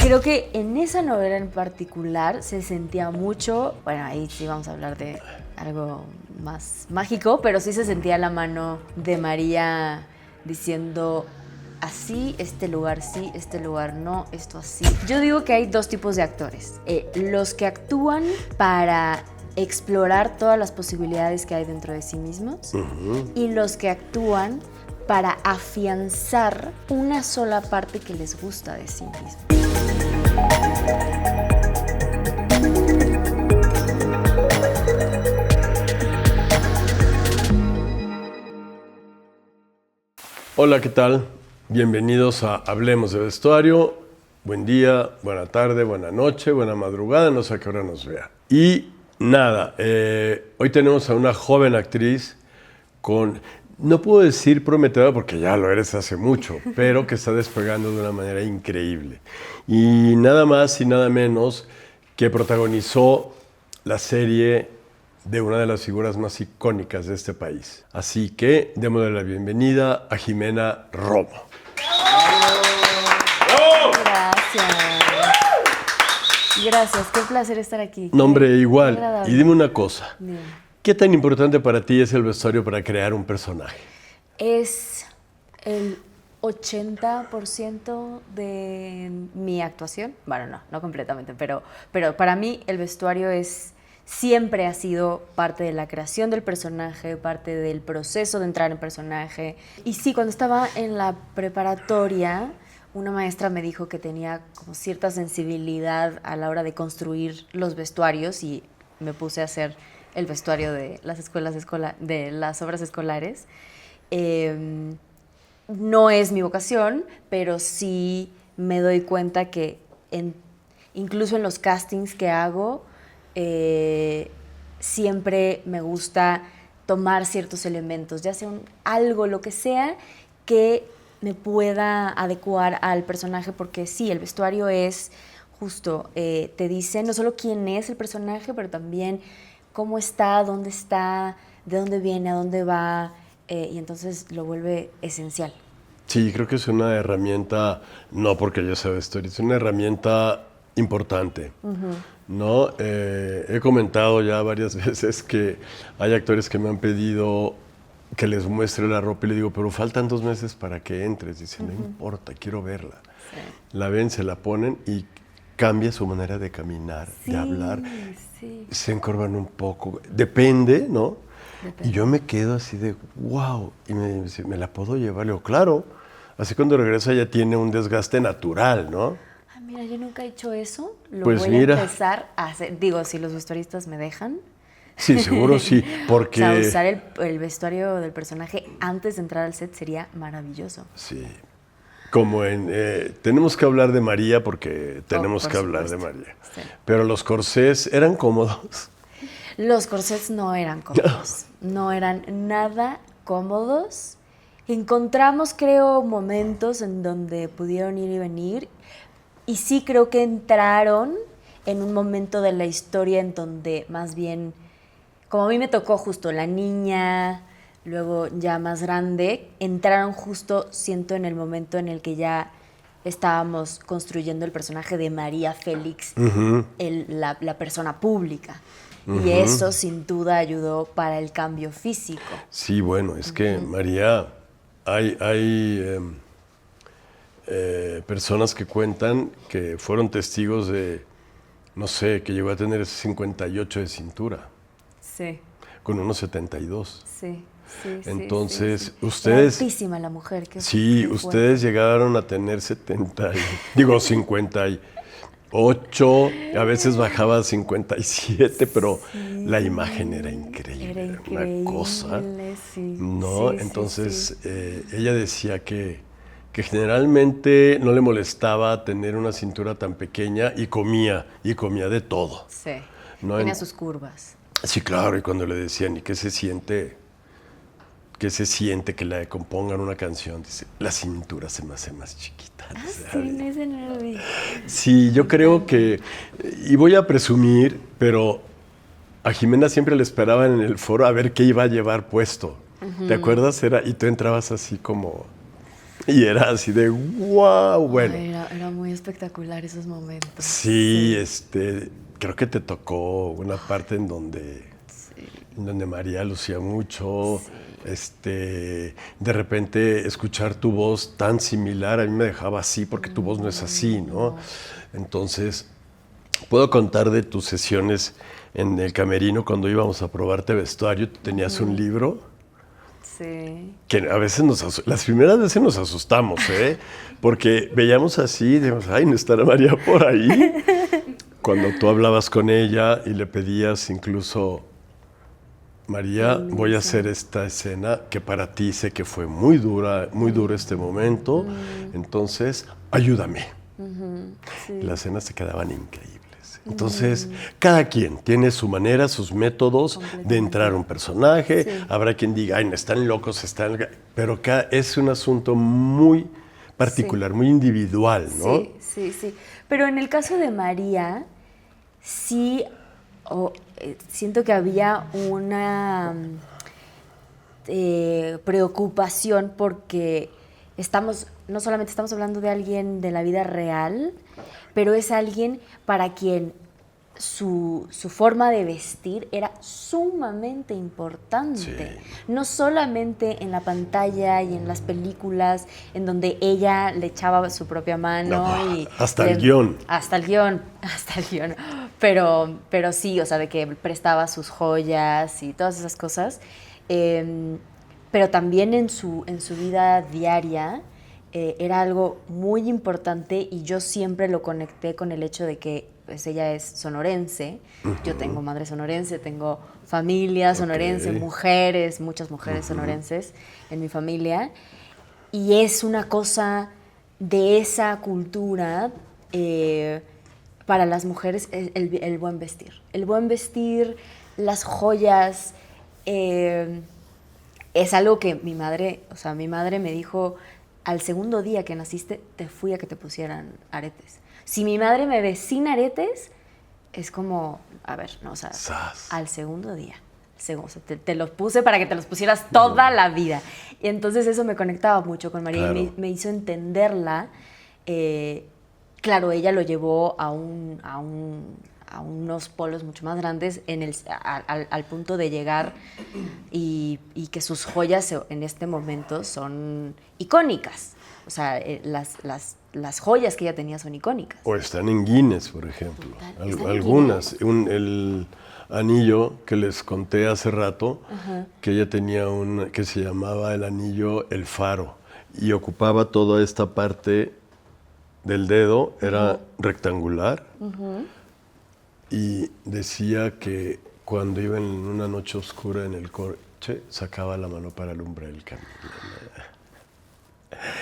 creo que en esa novela en particular se sentía mucho, bueno, ahí sí vamos a hablar de algo más mágico, pero sí se sentía la mano de María diciendo así, este lugar sí, este lugar no, esto así. Yo digo que hay dos tipos de actores. Los que actúan para explorar todas las posibilidades que hay dentro de sí mismos y los que actúan para afianzar una sola parte que les gusta de sí mismos. Hola, ¿qué tal? Bienvenidos a Hablemos de Vestuario. Buen día, buena tarde, buena noche, buena madrugada, no sé a qué hora nos vea. Y nada, hoy tenemos a una joven actriz con, no puedo decir prometedora porque ya lo eres hace mucho, pero que está despegando de una manera increíble. Y nada más y nada menos que protagonizó la serie de una de las figuras más icónicas de este país. Así que démosle la bienvenida a Jimena Romo. Gracias, qué placer estar aquí. Nombre igual. Agradable. Y dime una cosa. Dime. ¿Qué tan importante para ti es el vestuario para crear un personaje? Es el 80% de mi actuación. Bueno, no completamente, pero para mí el vestuario siempre ha sido parte de la creación del personaje, parte del proceso de entrar en personaje. Y sí, cuando estaba en la preparatoria, una maestra me dijo que tenía como cierta sensibilidad a la hora de construir los vestuarios y me puse a hacer el vestuario de las de las obras escolares. No es mi vocación, pero sí me doy cuenta que incluso en los castings que hago, siempre me gusta tomar ciertos elementos, ya sea algo, lo que sea, que me pueda adecuar al personaje, porque sí, el vestuario es justo, te dice no solo quién es el personaje, pero también cómo está, de dónde viene, a dónde va, y entonces lo vuelve esencial. Sí, creo que es una herramienta, no porque yo sea vestuario, es una herramienta importante. ¿No? He comentado ya varias veces que hay actores que me han pedido que les muestre la ropa y le digo, pero faltan 2 meses para que entres. Dicen, no importa, quiero verla. Sí. La ven, se la ponen y cambia su manera de caminar, de hablar. Sí. Se encorvan un poco. Depende, ¿no? Depende. Y yo me quedo así de, wow. Y me dice, ¿me la puedo llevar? Le digo, claro. Así cuando regresa ya tiene un desgaste natural, ¿no? Mira, yo nunca he hecho eso. Lo pues voy mira, a empezar a hacer. Digo, si los vestuaristas me dejan. Sí, seguro sí, porque... O sea, usar el vestuario del personaje antes de entrar al set sería maravilloso. Sí. Como tenemos que hablar de María porque tenemos que hablar de María. Sí. Pero los corsés eran cómodos. Los corsés no eran cómodos. No eran nada cómodos. Encontramos, creo, momentos en donde pudieron ir y venir. Y sí creo que entraron en un momento de la historia en donde más bien, como a mí me tocó justo la niña, luego ya más grande, entraron justo, siento, en el momento en el que ya estábamos construyendo el personaje de María Félix, la persona pública. Y eso sin duda ayudó para el cambio físico. Sí, bueno, es que María, hay personas que cuentan que fueron testigos de, no sé, que llegó a tener 58 de cintura. Sí. Con unos 72. Sí. Entonces, sí. ustedes... Era altísima la mujer. Sí, ustedes llegaron a tener 58, a veces bajaba a 57, pero la imagen era increíble. Era increíble, una cosa, sí. ¿no? Sí, entonces, ella decía que generalmente no le molestaba tener una cintura tan pequeña y comía de todo. Sí, ¿no? Tenía sus curvas. Sí, claro, y cuando le decían, ¿y qué se siente? ¿Qué se siente que le compongan una canción? Dice, la cintura se me hace más chiquita. Ese no lo vi. Sí, yo creo que, y voy a presumir, pero a Jimena siempre le esperaban en el foro a ver qué iba a llevar puesto. ¿Te acuerdas? Y tú entrabas así como Y era así de wow, bueno. Ay, era muy espectacular esos momentos. Sí, creo que te tocó una parte en donde María lucía mucho. De repente escuchar tu voz tan similar a mí me dejaba así porque tu voz no es así, ¿no? Entonces, puedo contar de tus sesiones en el camerino cuando íbamos a probarte vestuario. Tú tenías un libro. Sí. Que a veces las primeras veces nos asustamos, ¿eh? Porque veíamos así y decíamos, ay, ¿no estará María por ahí? Cuando tú hablabas con ella y le pedías incluso, María, voy a hacer esta escena que para ti sé que fue muy duro este momento, entonces ayúdame. Sí. Las escenas te quedaban increíbles. Entonces, cada quien tiene su manera, sus métodos de entrar a un personaje. Sí. Habrá quien diga, ay, no están locos, pero acá es un asunto muy particular, muy individual, ¿no? Sí. Pero en el caso de María, sí, siento que había una preocupación porque no solamente estamos hablando de alguien de la vida real, pero es alguien para quien su forma de vestir era sumamente importante. Sí. No solamente en la pantalla y en las películas, en donde ella le echaba su propia mano. Hasta el guión. Hasta el guión. Pero sí, o sea, de que prestaba sus joyas y todas esas cosas. Pero también en su vida diaria era algo muy importante y yo siempre lo conecté con el hecho de que pues, ella es sonorense. Yo tengo madre sonorense, tengo familia sonorense, muchas mujeres sonorenses en mi familia. Y es una cosa de esa cultura para las mujeres el buen vestir. El buen vestir, las joyas. Es algo que mi madre me dijo, al segundo día que naciste, te fui a que te pusieran aretes. Si mi madre me ve sin aretes, es como, a ver, no, o sea, al segundo día. O sea, te los puse para que te los pusieras toda la vida. Y entonces eso me conectaba mucho con María. Claro. Y me hizo entenderla. Claro, ella lo llevó a unos polos mucho más grandes al punto de llegar y que sus joyas en este momento son icónicas. O sea, las joyas que ella tenía son icónicas. O están en Guinness, por ejemplo. Algunas. El anillo que les conté hace rato, que ella tenía que se llamaba el anillo El Faro y ocupaba toda esta parte del dedo, era rectangular. Y decía que cuando iba en una noche oscura en el coche, sacaba la mano para alumbrar el camino.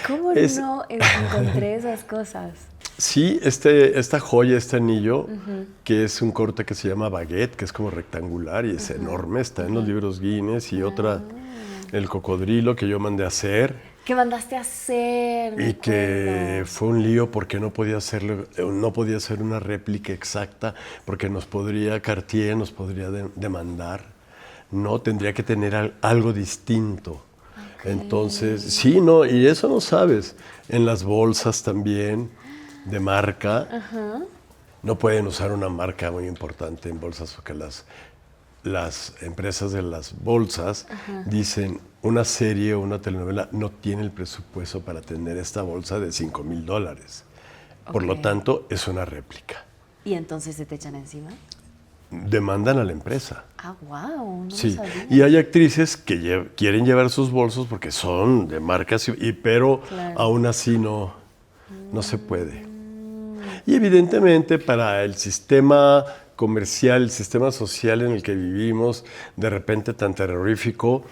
¿Cómo no encontré esas cosas? Sí, esta joya, este anillo, que es un corte que se llama baguette, que es como rectangular y es enorme, está en los libros Guinness, y otra, el cocodrilo que yo mandé a hacer. ¿Qué mandaste a hacer? Y que fue un lío porque no podía hacer una réplica exacta, porque Cartier nos podría demandar. No, tendría que tener algo distinto. Okay. Entonces, sí, no, y eso no sabes. En las bolsas también, de marca, no pueden usar una marca muy importante en bolsas porque las empresas de las bolsas dicen, una serie o una telenovela no tiene el presupuesto para tener esta bolsa de $5,000. Por lo tanto, es una réplica. ¿Y entonces se te echan encima? Demandan a la empresa. Ah, wow, no sí. sabía. Y hay actrices que quieren llevar sus bolsos porque son de marcas, pero aún así no se puede. Y evidentemente para el sistema comercial, el sistema social en el que vivimos, de repente tan terrorífico,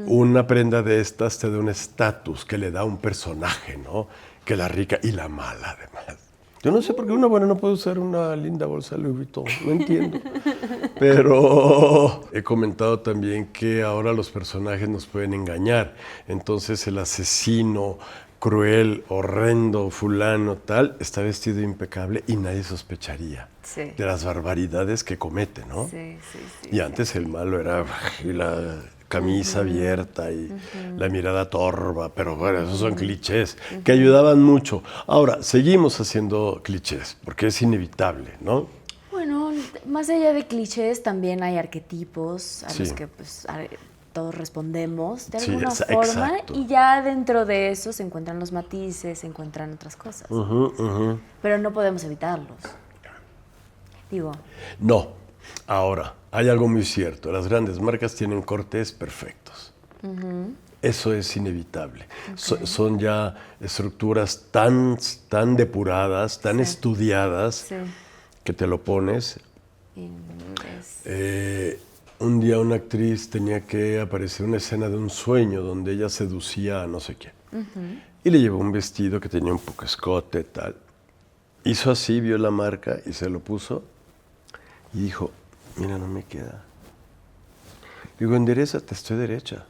una prenda de estas te da un estatus que le da un personaje, ¿no? Que la rica y la mala, además. Yo no sé por qué una buena no puede usar una linda bolsa Louis Vuitton, no entiendo. Pero he comentado también que ahora los personajes nos pueden engañar. Entonces el asesino cruel, horrendo, fulano, tal, está vestido impecable y nadie sospecharía de las barbaridades que comete, ¿no? Sí. Y antes el malo era la camisa abierta y la mirada torva, pero bueno, esos son clichés que ayudaban mucho. Ahora, seguimos haciendo clichés, porque es inevitable, ¿no? Bueno, más allá de clichés, también hay arquetipos a los que pues, todos respondemos de alguna forma, exacto. y ya dentro de eso se encuentran los matices, se encuentran otras cosas. Pero no podemos evitarlos. Digo. No. Ahora, hay algo muy cierto. Las grandes marcas tienen cortes perfectos. Eso es inevitable. Okay. Son ya estructuras tan depuradas, tan estudiadas, que te lo pones. Un día una actriz tenía que aparecer una escena de un sueño donde ella seducía a no sé quién. Y le llevó un vestido que tenía un poco escote, tal. Hizo así, vio la marca y se lo puso y dijo, mira, no me queda. Digo, enderezate, estoy derecha.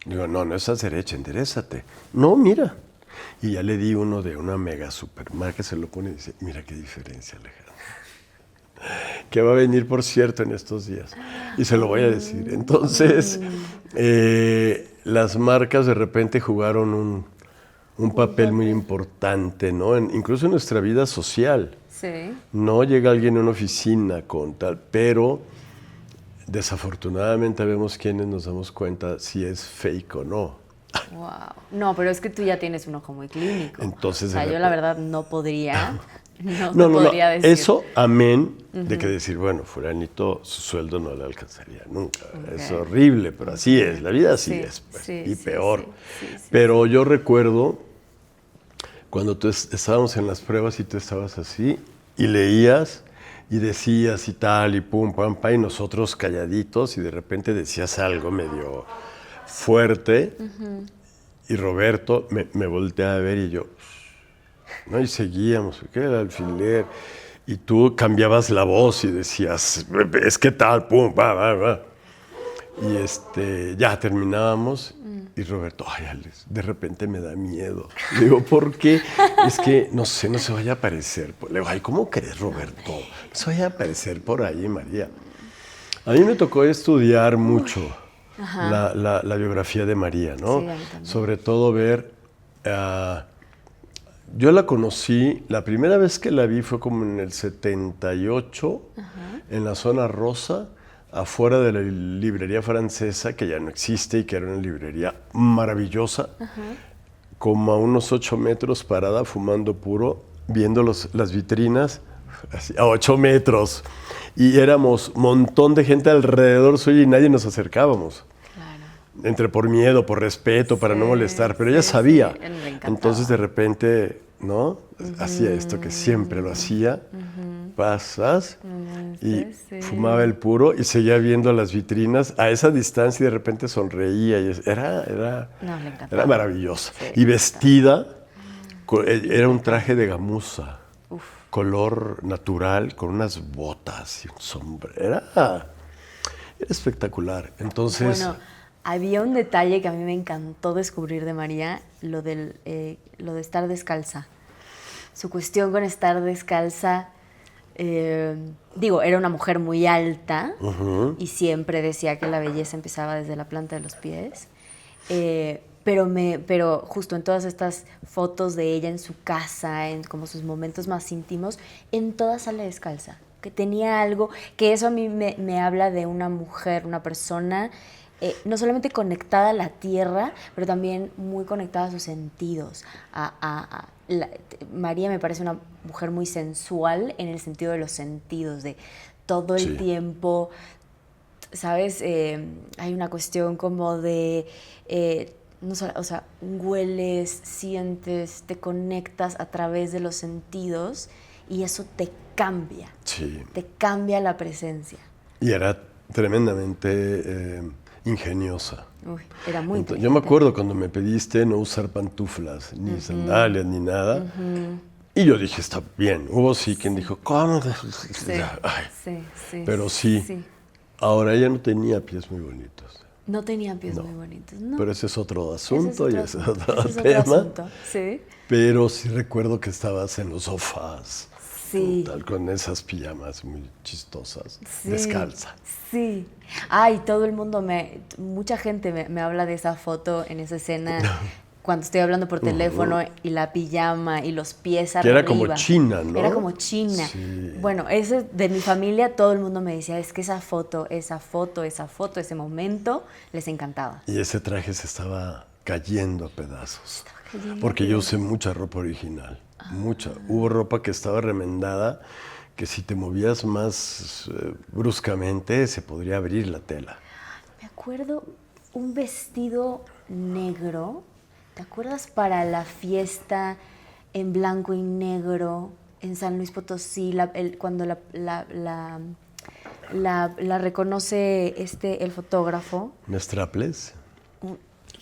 Digo, no estás derecha, enderezate. No, mira. Y ya le di uno de una mega supermarca, se lo pone y dice, mira qué diferencia, Alejandro. Que va a venir, por cierto, en estos días. Y se lo voy a decir. Entonces, las marcas de repente jugaron un papel muy importante, ¿no? Incluso en nuestra vida social. Sí. No llega alguien a una oficina con tal, pero desafortunadamente vemos quienes nos damos cuenta si es fake o no. Wow. No, pero es que tú ya tienes un ojo muy clínico. Entonces, o sea, yo la verdad no podría. No podría decir. Eso, amén, de que decir, bueno, fulanito, su sueldo no le alcanzaría nunca. Okay. Es horrible, pero así es. La vida así es. Pues, y peor. Pero yo recuerdo cuando estábamos en las pruebas y tú estabas así y leías y decías y tal y pum, pam, pam, y nosotros calladitos y de repente decías algo medio fuerte y Roberto me voltea a ver y yo, ¿no? Y seguíamos, ¿qué era el alfiler? Y tú cambiabas la voz y decías, es que tal, pum, va, va, va. Y ya terminábamos y Roberto, ay, Alex, de repente me da miedo. Le digo, ¿por qué? Es que, no sé, no se vaya a aparecer. Le digo, ay, ¿cómo crees, Roberto? No se vaya a aparecer por ahí, María. A mí me tocó estudiar mucho la biografía de María, ¿no? Sí, a mí también. Sobre todo ver... yo la conocí, la primera vez que la vi fue como en el 78, en la zona rosa, afuera de la librería francesa, que ya no existe y que era una librería maravillosa, como a unos 8 metros parada, fumando puro, viendo las vitrinas, así, a 8 metros. Y éramos un montón de gente alrededor suyo y nadie nos acercábamos. Claro. Entre por miedo, por respeto, para no molestar, pero ella sabía. Entonces de repente, ¿no? Hacía esto que siempre lo hacía. Pasas y fumaba el puro y seguía viendo las vitrinas a esa distancia y de repente sonreía. Y era maravillosa. Sí, y vestida, era un traje de gamuza, color natural, con unas botas y un sombrero. Era espectacular. Entonces... Bueno, había un detalle que a mí me encantó descubrir de María, lo de estar descalza. Su cuestión con estar descalza... era una mujer muy alta y siempre decía que la belleza empezaba desde la planta de los pies, pero justo en todas estas fotos de ella en su casa, en como sus momentos más íntimos, en todas sale descalza, que tenía algo, que eso a mí me habla de una mujer, una persona no solamente conectada a la tierra, pero también muy conectada a sus sentidos. María me parece una mujer muy sensual en el sentido de los sentidos, de todo el tiempo, ¿sabes? Hay una cuestión como de, hueles, sientes, te conectas a través de los sentidos y eso te cambia, te cambia la presencia. Y era tremendamente... ingeniosa. Uy, era muy Yo me acuerdo cuando me pediste no usar pantuflas, ni sandalias, ni nada. Y yo dije, está bien. Hubo quien dijo, ¿cómo? Pero sí. Ahora ella no tenía pies muy bonitos. No tenía pies muy bonitos, ¿no? Pero ese es otro asunto y ese es otro tema. Asunto. Sí. Pero sí recuerdo que estabas en los sofás. Sí. Total, con esas pijamas muy chistosas, Sí, descalza. sí. Ay, todo el mundo mucha gente me habla de esa foto en esa escena cuando estoy hablando por teléfono y la pijama y los pies Que arriba. era como china, ¿no? Era como china. Sí. Bueno, ese de mi familia todo el mundo me decía, es que esa foto, ese momento les encantaba. Y ese traje se estaba cayendo a pedazos. cayendo a Porque yo pedazos. usé mucha ropa original. Mucha. Hubo ropa que estaba remendada, que si te movías más bruscamente se podría abrir la tela. Me acuerdo un vestido negro, ¿te acuerdas para la fiesta en blanco y negro en San Luis Potosí, cuando la reconoce el fotógrafo? ¿Mestraples?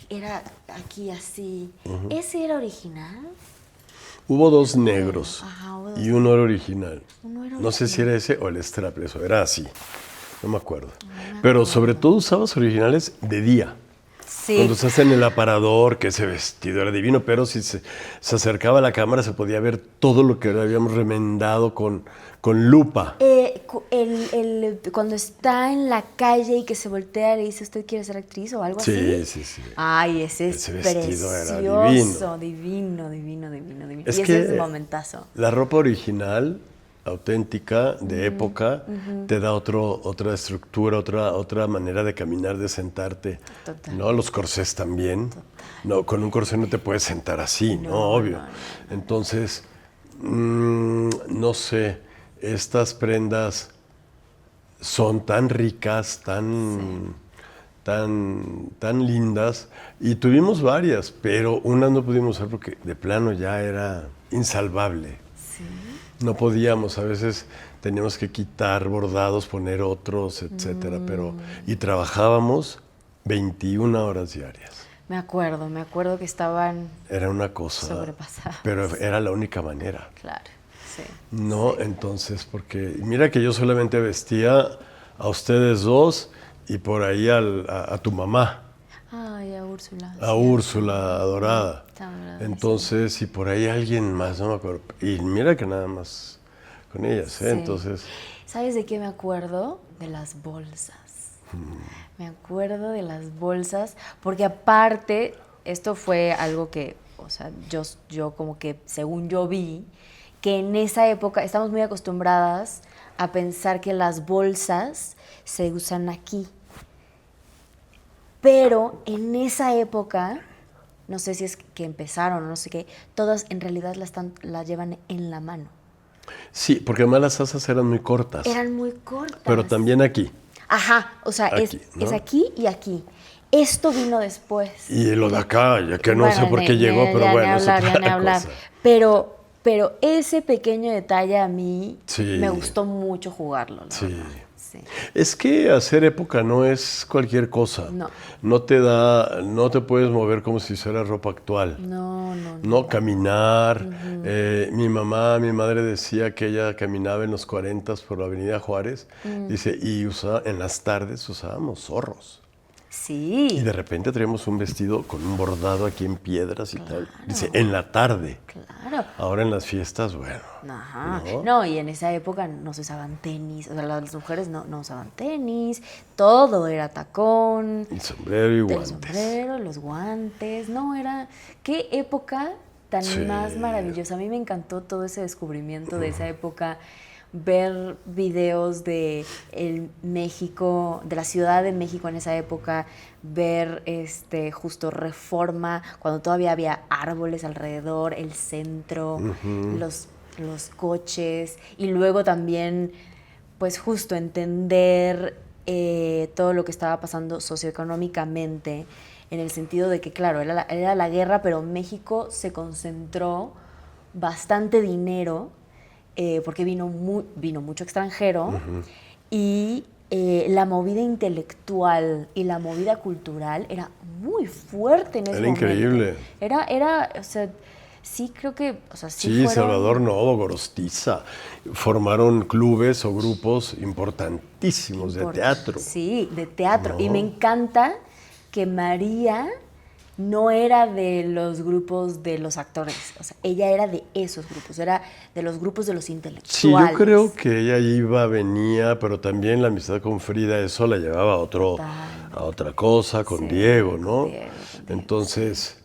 Era aquí así. ¿Ese era original? Hubo dos negros Ajá, hubo dos y uno era original. Uno era No sé si era ese o el strapless, o era así. No me acuerdo. me Pero sobre todo usabas originales de día. Sí. Cuando estás en el aparador, que ese vestido era divino, pero si se acercaba a la cámara se podía ver todo lo que habíamos remendado con lupa. Cuando está en la calle y que se voltea y le dice, ¿usted quiere ser actriz o algo así? Sí, sí, sí. Ay, ese es Ese vestido era precioso, divino. divino. Es Y que ese es momentazo. la ropa original, auténtica, de época, te da otra estructura, otra manera de caminar, de sentarte. Total. ¿No? Los corsés también. No, con un corsé no te puedes sentar así, ¿no? Obvio. no. Entonces, no sé, estas prendas son tan ricas, tan lindas, y tuvimos varias, pero unas no pudimos usar porque de plano ya era insalvable. Sí. No podíamos, a veces teníamos que quitar bordados, poner otros, etcétera, y trabajábamos 21 horas diarias. Me acuerdo que estaban Era una cosa, sobrepasadas. pero era la única manera. Claro, sí. No, entonces, porque mira que yo solamente vestía a ustedes dos y por ahí a tu mamá, Ay, a Úrsula. a Úrsula Adorada. Tan brava, Entonces, y por ahí alguien más, no me acuerdo. Y mira que nada más con ellas, Sí. Entonces, ¿Sabes de qué me acuerdo? De las bolsas. Me acuerdo de las bolsas, porque aparte, esto fue algo que, o sea, yo como que, según yo vi, que en esa época estamos muy acostumbradas a pensar que las bolsas se usan aquí. Pero en esa época, no sé si es que empezaron o no sé qué, todas en realidad las llevan en la mano. sí, porque además las asas eran muy cortas, Eran muy cortas. pero también aquí. Ajá, o sea, Aquí, ¿no? es aquí y aquí. Esto vino después. Y lo de acá, ya que no Bueno, sé por qué llegó, pero ya bueno, ni es hablar, otra ya ni hablar. cosa. Pero ese pequeño detalle a mí Sí. me gustó mucho jugarlo, la Sí. verdad. Sí. Es que hacer época no es cualquier cosa. No. No te puedes mover como si fuera ropa actual. No. No caminar. Mi madre decía que ella caminaba en los 40 por la Avenida Juárez. Dice, y en las tardes usábamos zorros. Sí. Y de repente traíamos un vestido con un bordado aquí en piedras y tal. Dice, en la tarde. Claro. Ahora en las fiestas, bueno. Ajá. ¿no? No, y en esa época no se usaban tenis. O sea, las mujeres no usaban tenis. Todo era tacón. El sombrero y El guantes. sombrero, los guantes. No, era... ¿Qué época tan Sí. más maravillosa? A mí me encantó todo ese descubrimiento de esa época. Ver videos de México, de la Ciudad de México en esa época, ver justo Reforma, cuando todavía había árboles alrededor, el centro, los coches, y luego también, pues justo entender todo lo que estaba pasando socioeconómicamente, en el sentido de que, claro, era la guerra, pero México se concentró bastante dinero, porque vino mucho extranjero, y la movida intelectual y la movida cultural era muy fuerte en ese momento. Era increíble. Era, o sea, sí creo que, o sea, Sí, fueron... Salvador Novo, Gorostiza, formaron clubes o grupos importantísimos de teatro. Sí, de teatro. ¿No? Y me encanta que María no era de los grupos de los actores, o sea, ella era de esos grupos, era de los grupos de los Sí, intelectuales. yo creo que ella iba, venía, pero también la amistad con Frida, eso la llevaba a otra cosa, con Sí, Diego, con ¿no? Diego, Entonces,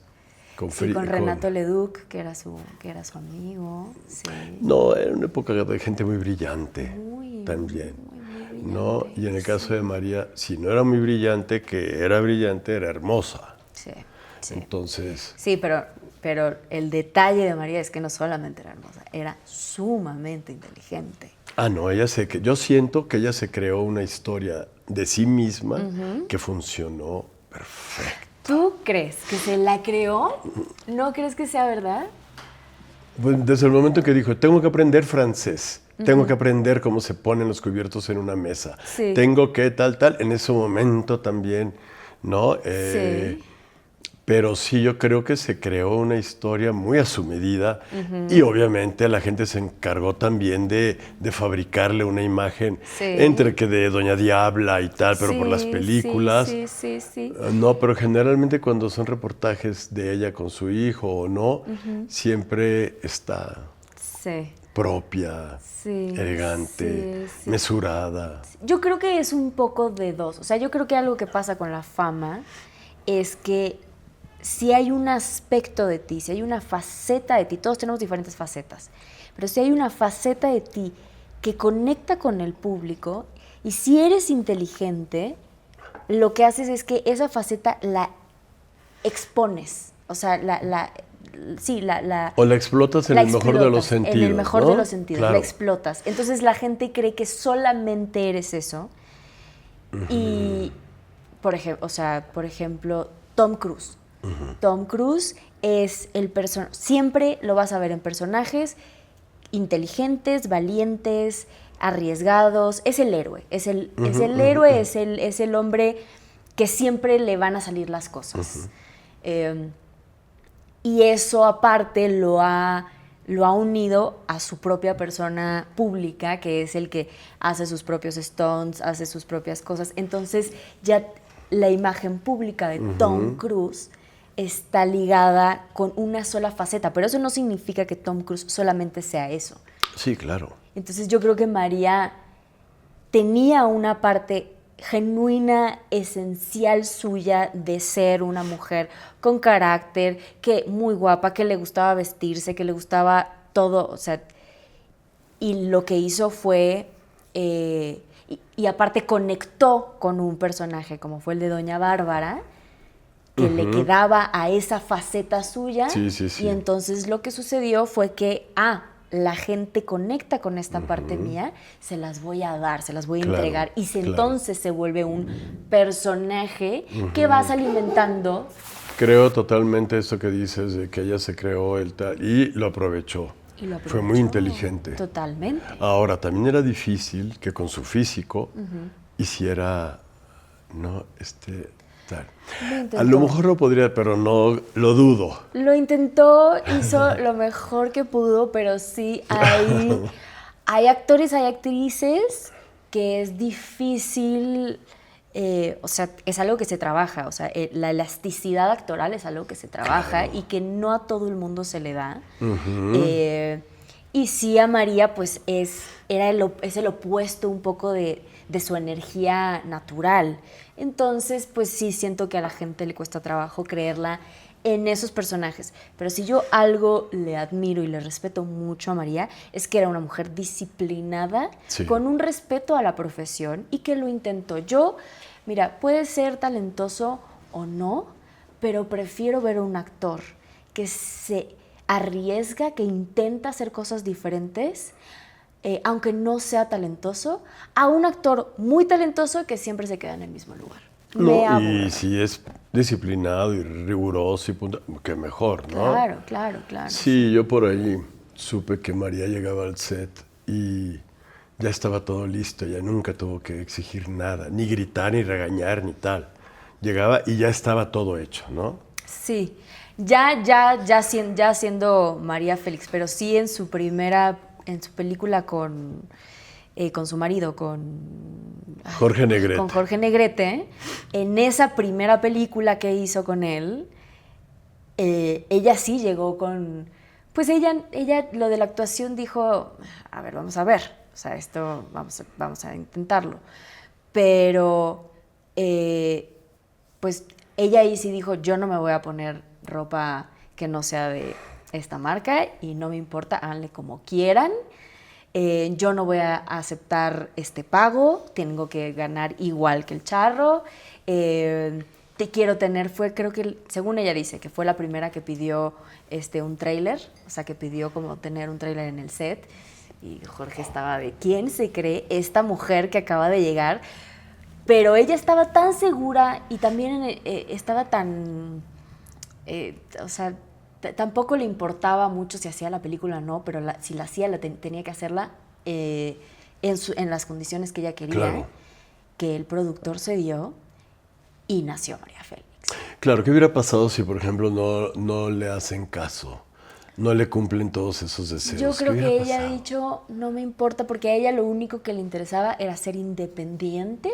con Sí, Frida. con Renato Leduc, que era su amigo, sí. No, era una época de gente muy brillante Muy, también, muy ¿no? brillante, Y en el caso sí. de María, si no era muy brillante, que era brillante, era hermosa. Sí, sí. Entonces, Sí, pero el detalle de María es que no solamente era hermosa, era sumamente inteligente. no, yo siento que ella se creó una historia de sí misma que funcionó perfecto. ¿Tú crees que se la creó? ¿No crees que sea verdad? Pues, desde el momento que dijo, tengo que aprender francés, tengo que aprender cómo se ponen los cubiertos en una mesa, Sí. tengo que tal, en ese momento también, ¿no? Sí. Pero sí, yo creo que se creó una historia muy a su medida y obviamente la gente se encargó también de fabricarle una imagen Sí. entre que de Doña Diabla y tal, pero por las Sí, películas. sí. No, pero generalmente cuando son reportajes de ella con su hijo o no, siempre está Sí. propia, Sí, elegante, sí. mesurada. Yo creo que es un poco de dos. O sea, yo creo que algo que pasa con la fama es que si hay un aspecto de ti, si hay una faceta de ti, todos tenemos diferentes facetas, pero si hay una faceta de ti que conecta con el público y si eres inteligente, lo que haces es que esa faceta la expones. O sea, O la explotas en la el mejor de los explotas, sentidos. en el mejor ¿no? de los sentidos, Claro. la explotas. Entonces la gente cree que solamente eres eso. Y, por ejemplo, Tom Cruise. Tom Cruise es el personaje, siempre lo vas a ver en personajes inteligentes, valientes, arriesgados. Es el héroe, es el héroe, es el hombre que siempre le van a salir las cosas. Y eso aparte lo ha unido a su propia persona pública, que es el que hace sus propios stunts, hace sus propias cosas. Entonces ya la imagen pública de Tom Cruise está ligada con una sola faceta, pero eso no significa que Tom Cruise solamente sea eso. Sí, claro. Entonces yo creo que María tenía una parte genuina, esencial suya de ser una mujer con carácter, que muy guapa, que le gustaba vestirse, que le gustaba todo, o sea, y lo que hizo fue, y aparte conectó con un personaje como fue el de Doña Bárbara, que le quedaba a esa faceta suya, Sí. y entonces lo que sucedió fue que, la gente conecta con esta parte mía, se las voy a dar, se las voy a entregar. Y entonces se vuelve un personaje que vas alimentando. Creo totalmente esto que dices, de que ella se creó el tal y lo aprovechó. Fue muy inteligente. Totalmente. Ahora, también era difícil que con su físico hiciera, ¿no? Tal. A lo mejor lo podría, pero no, lo dudo. Lo intentó, hizo lo mejor que pudo, pero sí hay actores, hay actrices que es difícil, o sea, es algo que se trabaja, o sea, la elasticidad actoral es algo que se trabaja y que no a todo el mundo se le da. Y sí, a María, pues es el opuesto un poco de su energía natural. Entonces, pues sí, siento que a la gente le cuesta trabajo creerla en esos personajes. Pero si yo algo le admiro y le respeto mucho a María, es que era una mujer disciplinada, con un respeto a la profesión y que lo intentó. Mira, puede ser talentoso o no, pero prefiero ver a un actor que se arriesga, que intenta hacer cosas diferentes, aunque no sea talentoso, a un actor muy talentoso que siempre se queda en el mismo lugar. No, y si es disciplinado y riguroso y punto, que mejor, ¿no? Claro. Sí, yo por ahí supe que María llegaba al set y ya estaba todo listo, ya nunca tuvo que exigir nada, ni gritar, ni regañar, ni tal. Llegaba y ya estaba todo hecho, ¿no? Sí, ya siendo María Félix, pero sí en su película con su marido, con Jorge Negrete. Con Jorge Negrete, en esa primera película que hizo con él, ella sí llegó con... Pues ella lo de la actuación dijo, a ver, vamos a ver, o sea, esto vamos a intentarlo. Pero, pues ella ahí sí dijo, yo no me voy a poner ropa que no sea de esta marca y no me importa, háganle como quieran. Yo no voy a aceptar este pago, tengo que ganar igual que el charro. Te quiero tener, creo que, según ella dice, que fue la primera que pidió un tráiler, o sea, que pidió como tener un tráiler en el set. Y Jorge estaba de, ¿quién se cree esta mujer que acaba de llegar? Pero ella estaba tan segura y también estaba tan, o sea, tampoco le importaba mucho si hacía la película o no, pero si la hacía, tenía que hacerla en las condiciones que ella quería, Claro. que el productor se dio y nació María Félix. Claro, ¿qué hubiera pasado si, por ejemplo, no le hacen caso? No le cumplen todos esos deseos. Yo creo ¿Qué que hubiera ella ha pasado? dicho, no me importa, porque a ella lo único que le interesaba era ser independiente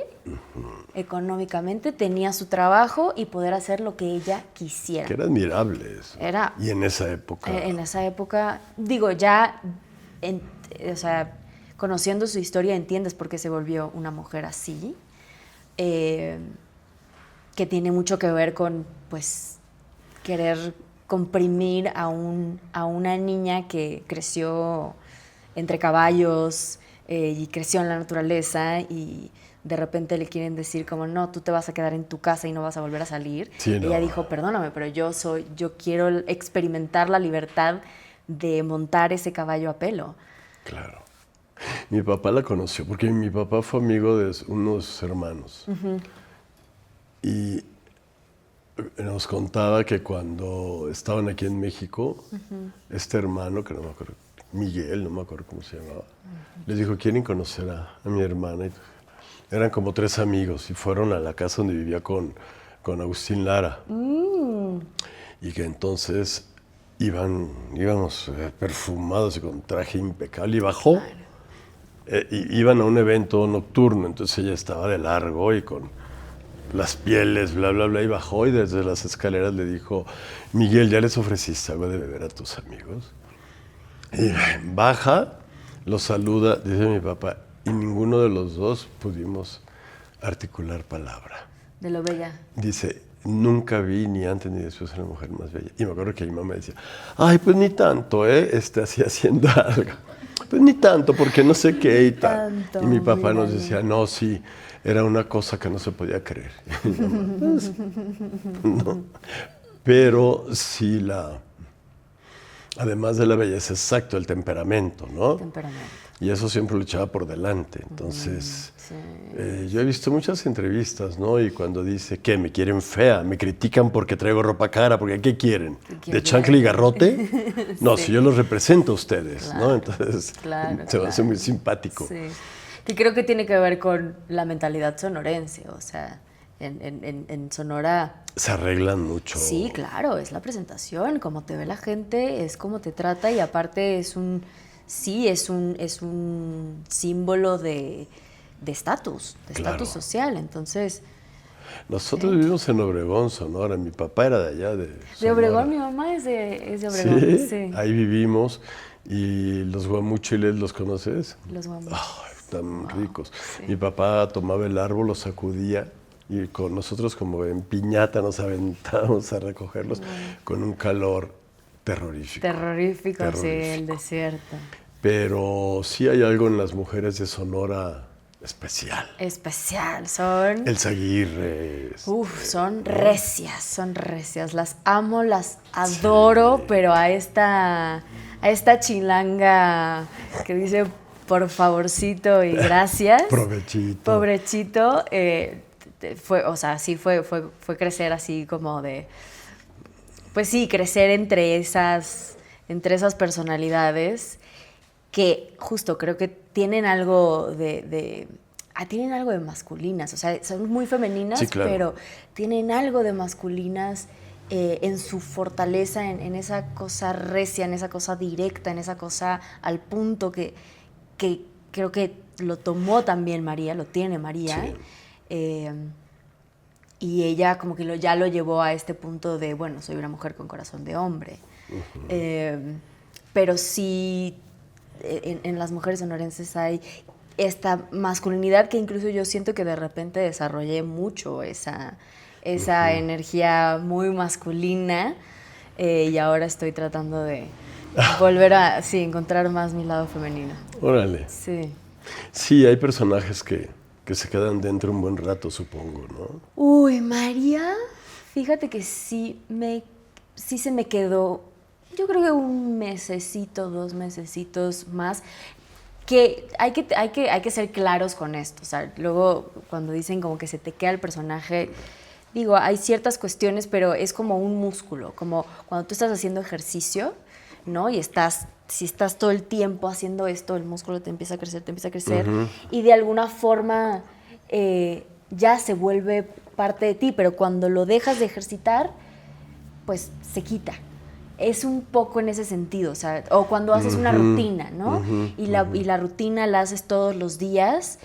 económicamente, tenía su trabajo y poder hacer lo que ella quisiera. Que era admirable eso. Era- Y en esa época. En esa época, digo, ya, o sea, conociendo su historia entiendes por qué se volvió una mujer así, que tiene mucho que ver con, pues, querer comprimir a una niña que creció entre caballos y creció en la naturaleza y de repente le quieren decir como, no, tú te vas a quedar en tu casa y no vas a volver a salir. Sí, no. Ella dijo, perdóname, pero yo quiero experimentar la libertad de montar ese caballo a pelo. Claro. Mi papá la conoció porque mi papá fue amigo de unos hermanos. Y nos contaba que cuando estaban aquí en México, este hermano, que no me acuerdo, Miguel, no me acuerdo cómo se llamaba, les dijo, ¿quieren conocer a mi hermana? Y eran como 3 amigos y fueron a la casa donde vivía con Agustín Lara. Y que entonces íbamos perfumados y con traje impecable y bajó. Iban a un evento nocturno, entonces ella estaba de largo y con las pieles, bla, bla, bla, y bajó y desde las escaleras le dijo, Miguel, ¿ya les ofreciste algo de beber a tus amigos? Y baja, los saluda, dice mi papá, y ninguno de los dos pudimos articular palabra. De lo bella. Dice, nunca vi ni antes ni después una mujer más bella. Y me acuerdo que mi mamá decía, ay, pues ni tanto, así haciendo algo. Pues ni tanto, porque no sé qué y tal. Tanto, Y mi papá nos mírale. decía, no, sí, era una cosa que no se podía creer. Y mi mamá, pues, no. Pero sí además de la belleza, exacto, el temperamento, ¿no? Temperamento. Y eso siempre lo echaba por delante. Entonces, Sí. yo he visto muchas entrevistas, ¿no? Y cuando dice, ¿qué? ¿Me quieren fea? ¿Me critican porque traigo ropa cara? ¿Porque qué quieren? ¿Qué ¿De chancla y garrote? No, Sí. si yo los represento a ustedes, Claro, ¿no? Entonces, claro, se me hace claro. muy simpático. Sí. Que creo que tiene que ver con la mentalidad sonorense, o sea, en Sonora. Se arreglan mucho. Sí, claro, es la presentación, como te ve la gente, es como te trata y aparte es un símbolo de estatus, de Claro. estatus social. Entonces, Nosotros vivimos en Obregón, Sonora. Mi papá era de allá, de de Sonora. Obregón, mi mamá es de Obregón. Sí, Sí, ahí vivimos. Y los guamúchiles, ¿los conoces? los guamos. Ay, tan ricos. sí. Mi papá tomaba el árbol, lo sacudía y con nosotros como en piñata nos aventábamos a recogerlos con un calor terrorífico. Terrorífico, sí, Terrorífico. el desierto. Pero sí hay algo en las mujeres de Sonora especial. Especial, son... El Zaguirre. Uf, son recias, las amo, las adoro, pero a esta chilanga que dice por favorcito y gracias. Provechito. Pobrechito, fue crecer así como de, pues sí, crecer entre esas personalidades que justo creo que tienen algo tienen algo de masculinas, o sea, son muy femeninas, Sí, claro. pero tienen algo de masculinas en su fortaleza, en esa cosa recia, en esa cosa directa, en esa cosa al punto que creo que lo tomó también María, lo tiene María. Sí. Y ella como que ya lo llevó a este punto de, bueno, soy una mujer con corazón de hombre. Pero sí, en las mujeres sonorenses hay esta masculinidad que incluso yo siento que de repente desarrollé mucho esa energía muy masculina, y ahora estoy tratando de volver a encontrar más mi lado femenino. Órale. Sí. Sí, hay personajes que se quedan dentro un buen rato, supongo, ¿no? Uy, María, fíjate que sí se me quedó, yo creo que un mesecito, 2 mesecitos más, que hay que ser claros con esto. O sea, luego cuando dicen como que se te queda el personaje, digo, hay ciertas cuestiones, pero es como un músculo, como cuando tú estás haciendo ejercicio, ¿no? Y si estás todo el tiempo haciendo esto, el músculo te empieza a crecer, y de alguna forma ya se vuelve parte de ti, pero cuando lo dejas de ejercitar, pues se quita. Es un poco en ese sentido, o sea, o cuando haces una rutina, ¿no? Y la rutina la haces todos los días,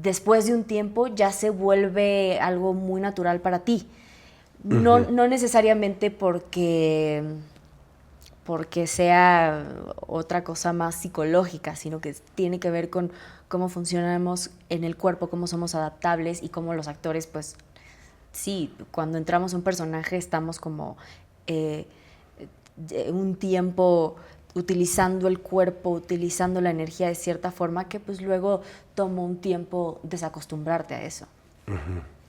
después de un tiempo ya se vuelve algo muy natural para ti. No necesariamente porque sea otra cosa más psicológica, sino que tiene que ver con cómo funcionamos en el cuerpo, cómo somos adaptables y cómo los actores, pues sí, cuando entramos a un personaje estamos como un tiempo utilizando el cuerpo, utilizando la energía de cierta forma que pues luego toma un tiempo desacostumbrarte a eso.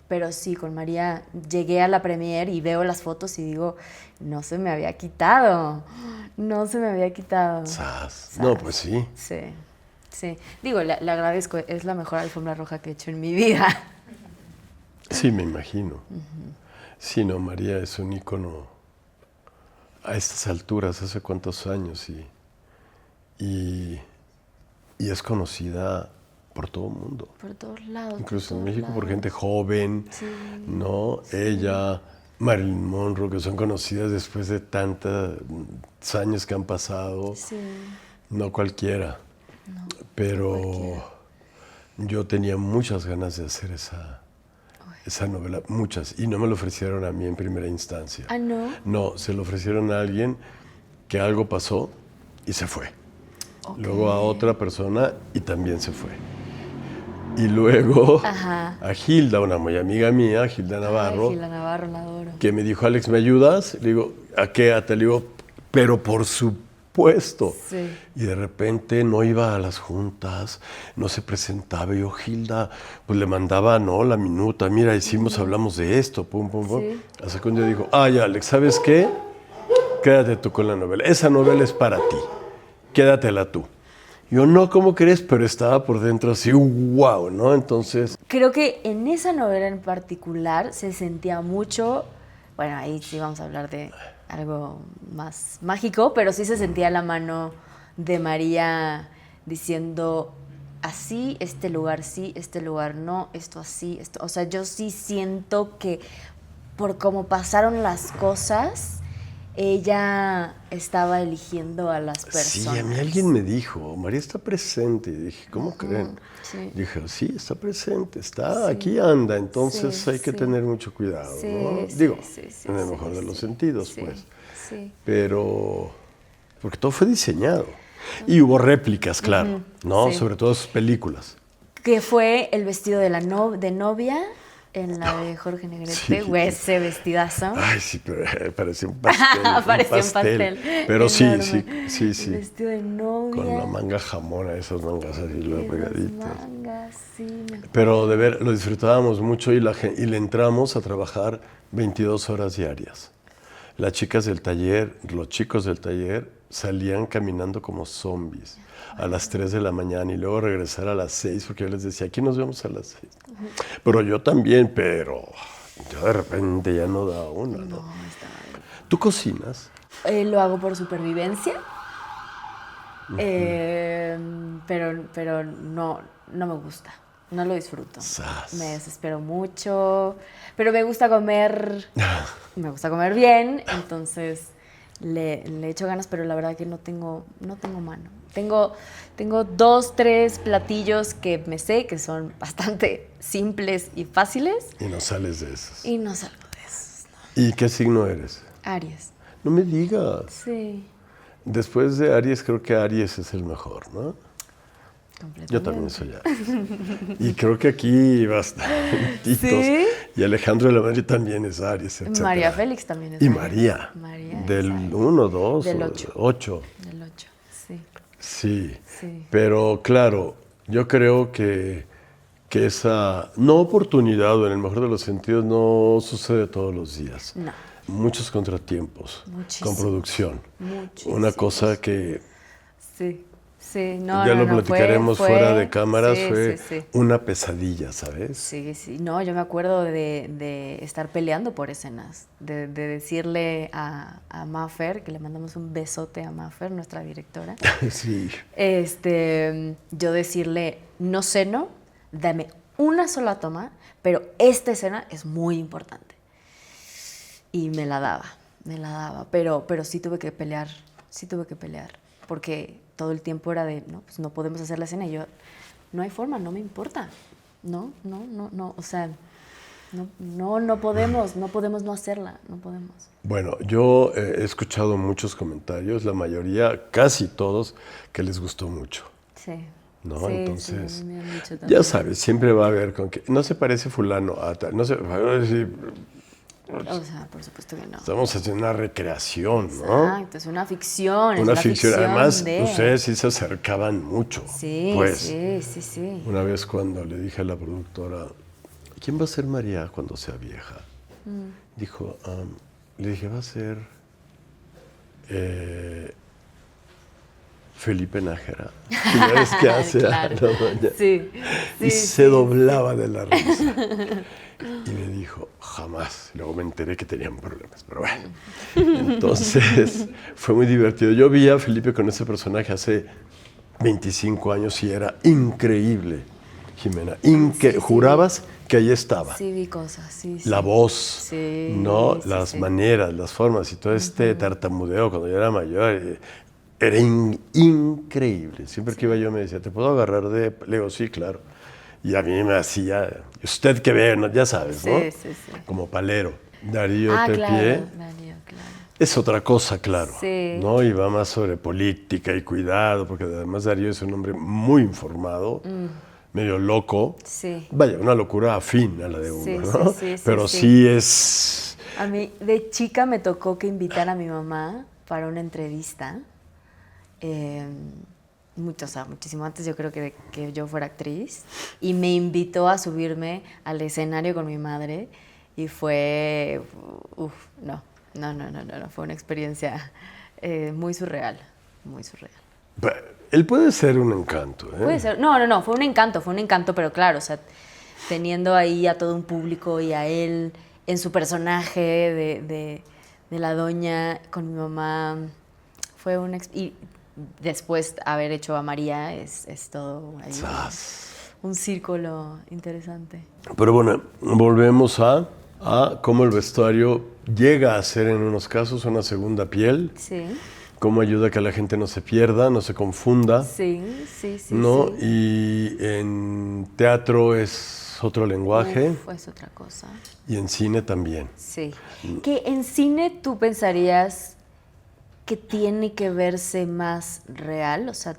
Pero sí, con María llegué a la premiere y veo las fotos y digo, no se me había quitado. ¡Sas! No, pues sí. Sí. Digo, le agradezco, es la mejor alfombra roja que he hecho en mi vida. Sí, me imagino. Sí, no, María es un ícono a estas alturas, hace cuántos años, y es conocida por todo el mundo. Por todos lados. Incluso en México por gente joven, ¿no? Sí. Ella, Marilyn Monroe, que son conocidas después de tantos años que han pasado. Sí. No cualquiera. No, pero cualquiera. Yo tenía muchas ganas de hacer esa novela, muchas, y no me lo ofrecieron a mí en primera instancia. ¿Ah, no? No, se lo ofrecieron a alguien que algo pasó y se fue. Okay. Luego a otra persona y también se fue. Y luego a Gilda, una muy amiga mía, Gilda Navarro. Ay, Gilda Navarro, la adoro. Que me dijo, Alex, ¿me ayudas? Le digo, ¿a qué? Le digo, pero por supuesto. Sí. Y de repente no iba a las juntas, no se presentaba. Y yo, Gilda, pues le mandaba, la minuta. Mira, hablamos de esto, pum. Sí. Hasta que un día dijo, ay, Alex, ¿sabes qué? Quédate tú con la novela. Esa novela es para ti. Quédatela tú. Yo, no, ¿cómo crees? Pero estaba por dentro así, wow, ¿no? Entonces... Creo que en esa novela en particular se sentía mucho, bueno, ahí sí vamos a hablar de algo más mágico, pero sí se sentía la mano de María diciendo, así, este lugar sí, este lugar no, esto así, esto... O sea, yo sí siento que por cómo pasaron las cosas... Ella estaba eligiendo a las personas. Sí, a mí alguien me dijo, María está presente. Y dije, ¿cómo creen? Sí. Dije, sí, está presente, aquí anda, entonces hay que tener mucho cuidado, ¿no? Digo, en el mejor de los sentidos, pues. Sí. Pero, porque todo fue diseñado. Y hubo réplicas, claro, ¿no? Sí. Sobre todo sus películas. Que fue el vestido de novia en la de Jorge Negrete, güey, ese vestidazo. Ay, sí, pero parecía un pastel. Parecía un pastel. Pero enorme. sí. El vestido de novia. Con la manga jamona, esas mangas así, luego pegaditas. Mangas, sí. Pero de ver, lo disfrutábamos mucho y le entramos a trabajar 22 horas diarias. Las chicas del taller, los chicos del taller salían caminando como zombies a las 3 de la mañana y luego regresar a las 6, porque yo les decía, aquí nos vemos a las 6. Pero yo también, pero yo de repente ya no daba una, ¿no? Estaba bien. ¿Tú cocinas? Lo hago por supervivencia, pero no me gusta, no lo disfruto. Me desespero mucho, pero me gusta comer bien, entonces le echo ganas, pero la verdad que no tengo mano. Tengo 2, 3 platillos que me sé, que son bastante simples y fáciles. Y no sales de esos. Y no salgo de esos, ¿Y qué signo eres? ¿no? Aries. No me digas. Sí, Después de Aries, creo que Aries es el mejor, ¿no? completamente. Yo también soy Aries. Y creo que aquí bastantitos. ¿Sí? Y Alejandro de la Madrid también es Aries, etc. María Félix también es Y Aries. María. María Del es Aries. 1, 2, Del 8. Del 8, sí. Sí. Sí. Pero claro, yo creo que esa no oportunidad, o en el mejor de los sentidos, no sucede todos los días. No. Muchos contratiempos Muchísimos. con producción. Muchísimos. Una cosa que Sí, sí, no, ya no, lo no, platicaremos fuera de cámaras, sí, fue sí, sí. una pesadilla, ¿sabes? Sí, sí, no, yo me acuerdo de estar peleando por escenas, de decirle a Mafer, que le mandamos un besote a Mafer, nuestra directora, Sí. yo decirle, no ceno, dame una sola toma, pero esta escena es muy importante. Y me la daba, pero sí tuve que pelear, porque todo el tiempo era de, no, pues no podemos hacer la escena, y yo, no hay forma, no me importa, no, o sea, no podemos no hacerla, no podemos. Bueno, yo he escuchado muchos comentarios, la mayoría, casi todos, que les gustó mucho. Sí. ¿No? Sí, Entonces, sí, me han dicho ya también. sabes, siempre va a haber con que no se parece fulano a tal, no se, O sea, por supuesto que no. estamos haciendo una recreación, ¿no? Exacto, es una ficción, Una ficción. Además, de... ustedes sí se acercaban mucho. Sí, Pues, sí. una vez cuando le dije a la productora, ¿quién va a ser María cuando sea vieja? Dijo, le dije, va a ser Felipe Nájera. Y ya ves que hace Claro. a la doña. Sí, Y sí, se sí, doblaba de la risa. Y me dijo, jamás. Luego me enteré que tenían problemas, pero bueno. Entonces, fue muy divertido. Yo vi a Felipe con ese personaje hace 25 años y era increíble, Jimena. Sí. Jurabas que ahí estaba. Sí, vi cosas, sí. La voz, Sí, ¿no? sí, Las sí. maneras, las formas y todo este tartamudeo cuando yo era mayor. Era increíble. Siempre que iba yo me decía, ¿te puedo agarrar de...? Le digo, sí, claro. Y a mí me hacía, usted que ve, ¿no? Ya sabes, ¿no? Sí. Como palero. Darío Tepié. Tepié Claro. es otra cosa, claro. Sí. ¿No? Y va más sobre política y cuidado, porque además Darío es un hombre muy informado, medio loco. Sí. Vaya, una locura afín a la de uno, Sí, ¿no? sí, Pero sí. sí es... A mí, de chica, me tocó que invitar a mi mamá para una entrevista. Muchísimo antes, yo creo que yo fuera actriz. Y me invitó a subirme al escenario con mi madre. Y fue... no. Fue una experiencia muy surreal. Muy surreal. Él puede ser un encanto, ¿eh? Puede ser. No, fue un encanto, pero claro, o sea, teniendo ahí a todo un público y a él en su personaje de la doña con mi mamá, fue y después haber hecho a María es todo ahí un círculo interesante. Pero bueno, volvemos a cómo el vestuario llega a ser en unos casos una segunda piel. Sí. Cómo ayuda a que la gente no se pierda, no se confunda. Sí. ¿No? Sí. Y en teatro es otro lenguaje. Es otra cosa. Y en cine también. Sí. Que en cine tú pensarías que tiene que verse más real, o sea,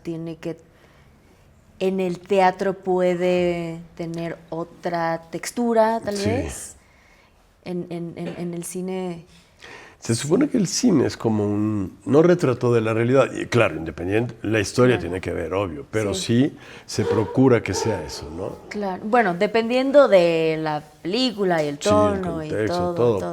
en el teatro puede tener otra textura, tal vez. En el cine... Se supone que el cine es como no retrato de la realidad. Y claro, independiente, la historia tiene que ver, obvio, pero sí se procura que sea eso, ¿no? Claro. Bueno, dependiendo de la película y el tono el contexto, y todo.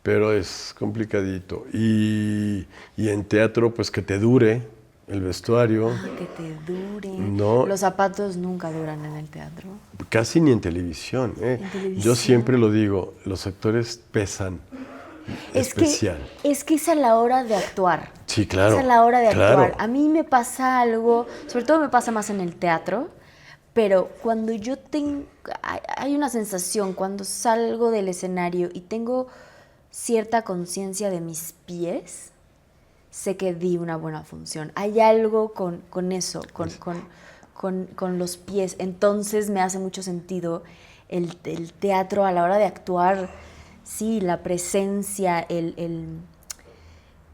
Pero es complicadito. Y en teatro, pues que te dure el vestuario. Que te dure. No. Los zapatos nunca duran en el teatro. Casi ni en televisión, ¿eh? En televisión. Yo siempre lo digo, los actores pesan. Especial. Es que es a la hora de actuar. Sí, claro. Es a la hora de actuar. Claro. A mí me pasa algo, sobre todo me pasa más en el teatro, pero cuando yo hay una sensación, cuando salgo del escenario y tengo cierta conciencia de mis pies, sé que di una buena función. Hay algo con eso, con los pies. Entonces me hace mucho sentido el teatro a la hora de actuar. Sí, la presencia,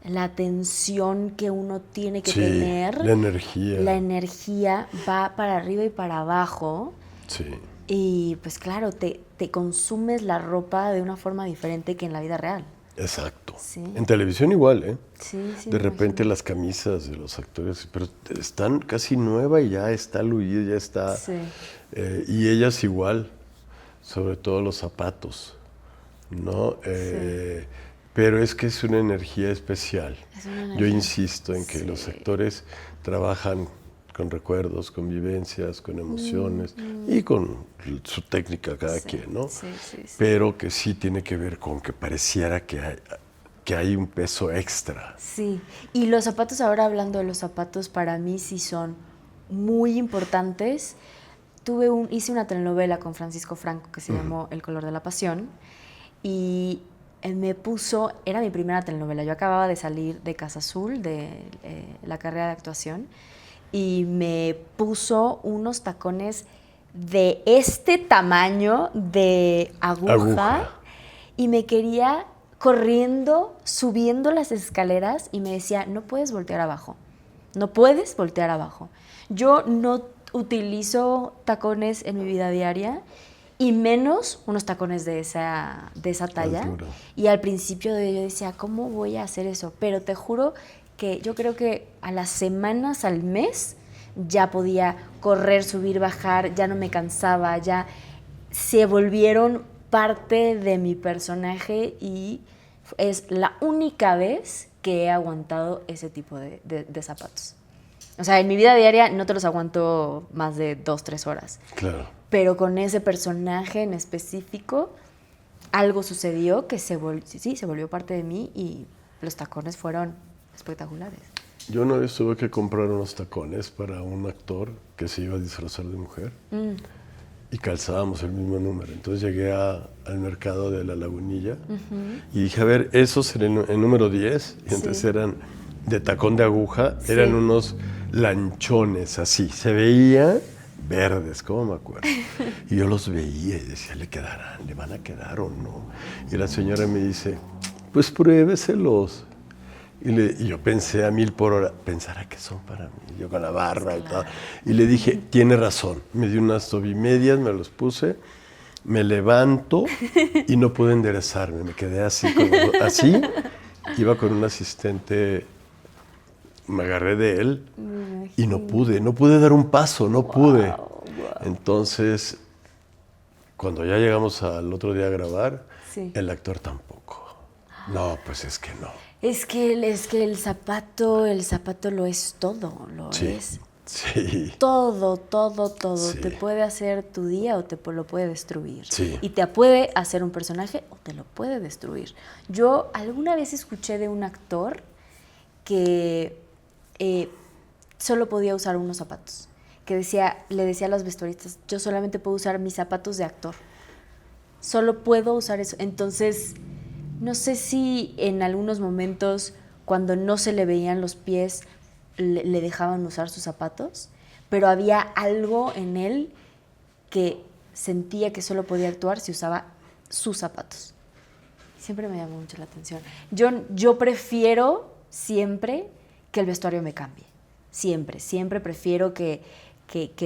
la atención que uno tiene que tener. La energía. La energía va para arriba y para abajo. Sí. Y pues claro, te consumes la ropa de una forma diferente que en la vida real. Exacto. Sí. En televisión igual, ¿eh? Sí, sí. De repente las camisas de los actores, pero están casi nueva y ya está luida, ya está. Sí. Y ellas igual, sobre todo los zapatos, ¿no? Sí. Pero es que es una energía especial. Es una energía. Yo insisto en que Sí. los actores trabajan con recuerdos, con vivencias, con emociones y con su técnica cada quien, ¿no? Sí, sí, sí. Pero que sí tiene que ver con que pareciera que hay un peso extra. Sí, y los zapatos, ahora hablando de los zapatos, para mí sí son muy importantes. Hice una telenovela con Francisco Franco que se llamó El color de la pasión y era mi primera telenovela, yo acababa de salir de Casa Azul, de la carrera de actuación, y me puso unos tacones de este tamaño de aguja. Y me quería corriendo, subiendo las escaleras y me decía, no puedes voltear abajo, no puedes voltear abajo. Yo no utilizo tacones en mi vida diaria y menos unos tacones de esa talla. Altura. Y al principio yo decía, ¿cómo voy a hacer eso? Pero te juro que yo creo que a las semanas, al mes, ya podía correr, subir, bajar, ya no me cansaba, ya se volvieron parte de mi personaje y es la única vez que he aguantado ese tipo de zapatos. O sea, en mi vida diaria no te los aguanto más de 2-3 horas. Claro. Pero con ese personaje en específico, algo sucedió que se volvió parte de mí y los tacones fueron espectaculares. Yo una vez tuve que comprar unos tacones para un actor que se iba a disfrazar de mujer y calzábamos el mismo número. Entonces llegué al mercado de La Lagunilla y dije, a ver, esos eran el número 10 y entonces eran de tacón de aguja, eran unos lanchones así, se veía verdes, ¿cómo me acuerdo? Y yo los veía y decía, ¿le quedarán? ¿Le van a quedar o no? Y la señora me dice, pues pruébeselos. Y yo pensé a 1000 por hora, ¿pensará que son para mí? Yo con la barba y todo. Y le dije, tiene razón. Me di unas tobimedias, me los puse, me levanto y no pude enderezarme. Me quedé así, así. Iba con un asistente, me agarré de él y no pude dar un paso, no pude. Entonces, cuando ya llegamos al otro día a grabar, el actor tampoco. No, pues es que no. Es que el zapato lo es todo, lo es. Sí. Todo. Sí. Te puede hacer tu día o te lo puede destruir. Sí. Y te puede hacer un personaje o te lo puede destruir. Yo alguna vez escuché de un actor que solo podía usar unos zapatos. Que le decía a los vestuaristas, yo solamente puedo usar mis zapatos de actor. Solo puedo usar eso. Entonces, no sé si en algunos momentos, cuando no se le veían los pies, le dejaban usar sus zapatos, pero había algo en él que sentía que solo podía actuar si usaba sus zapatos. Siempre me llamó mucho la atención. Yo prefiero siempre que el vestuario me cambie. Siempre prefiero que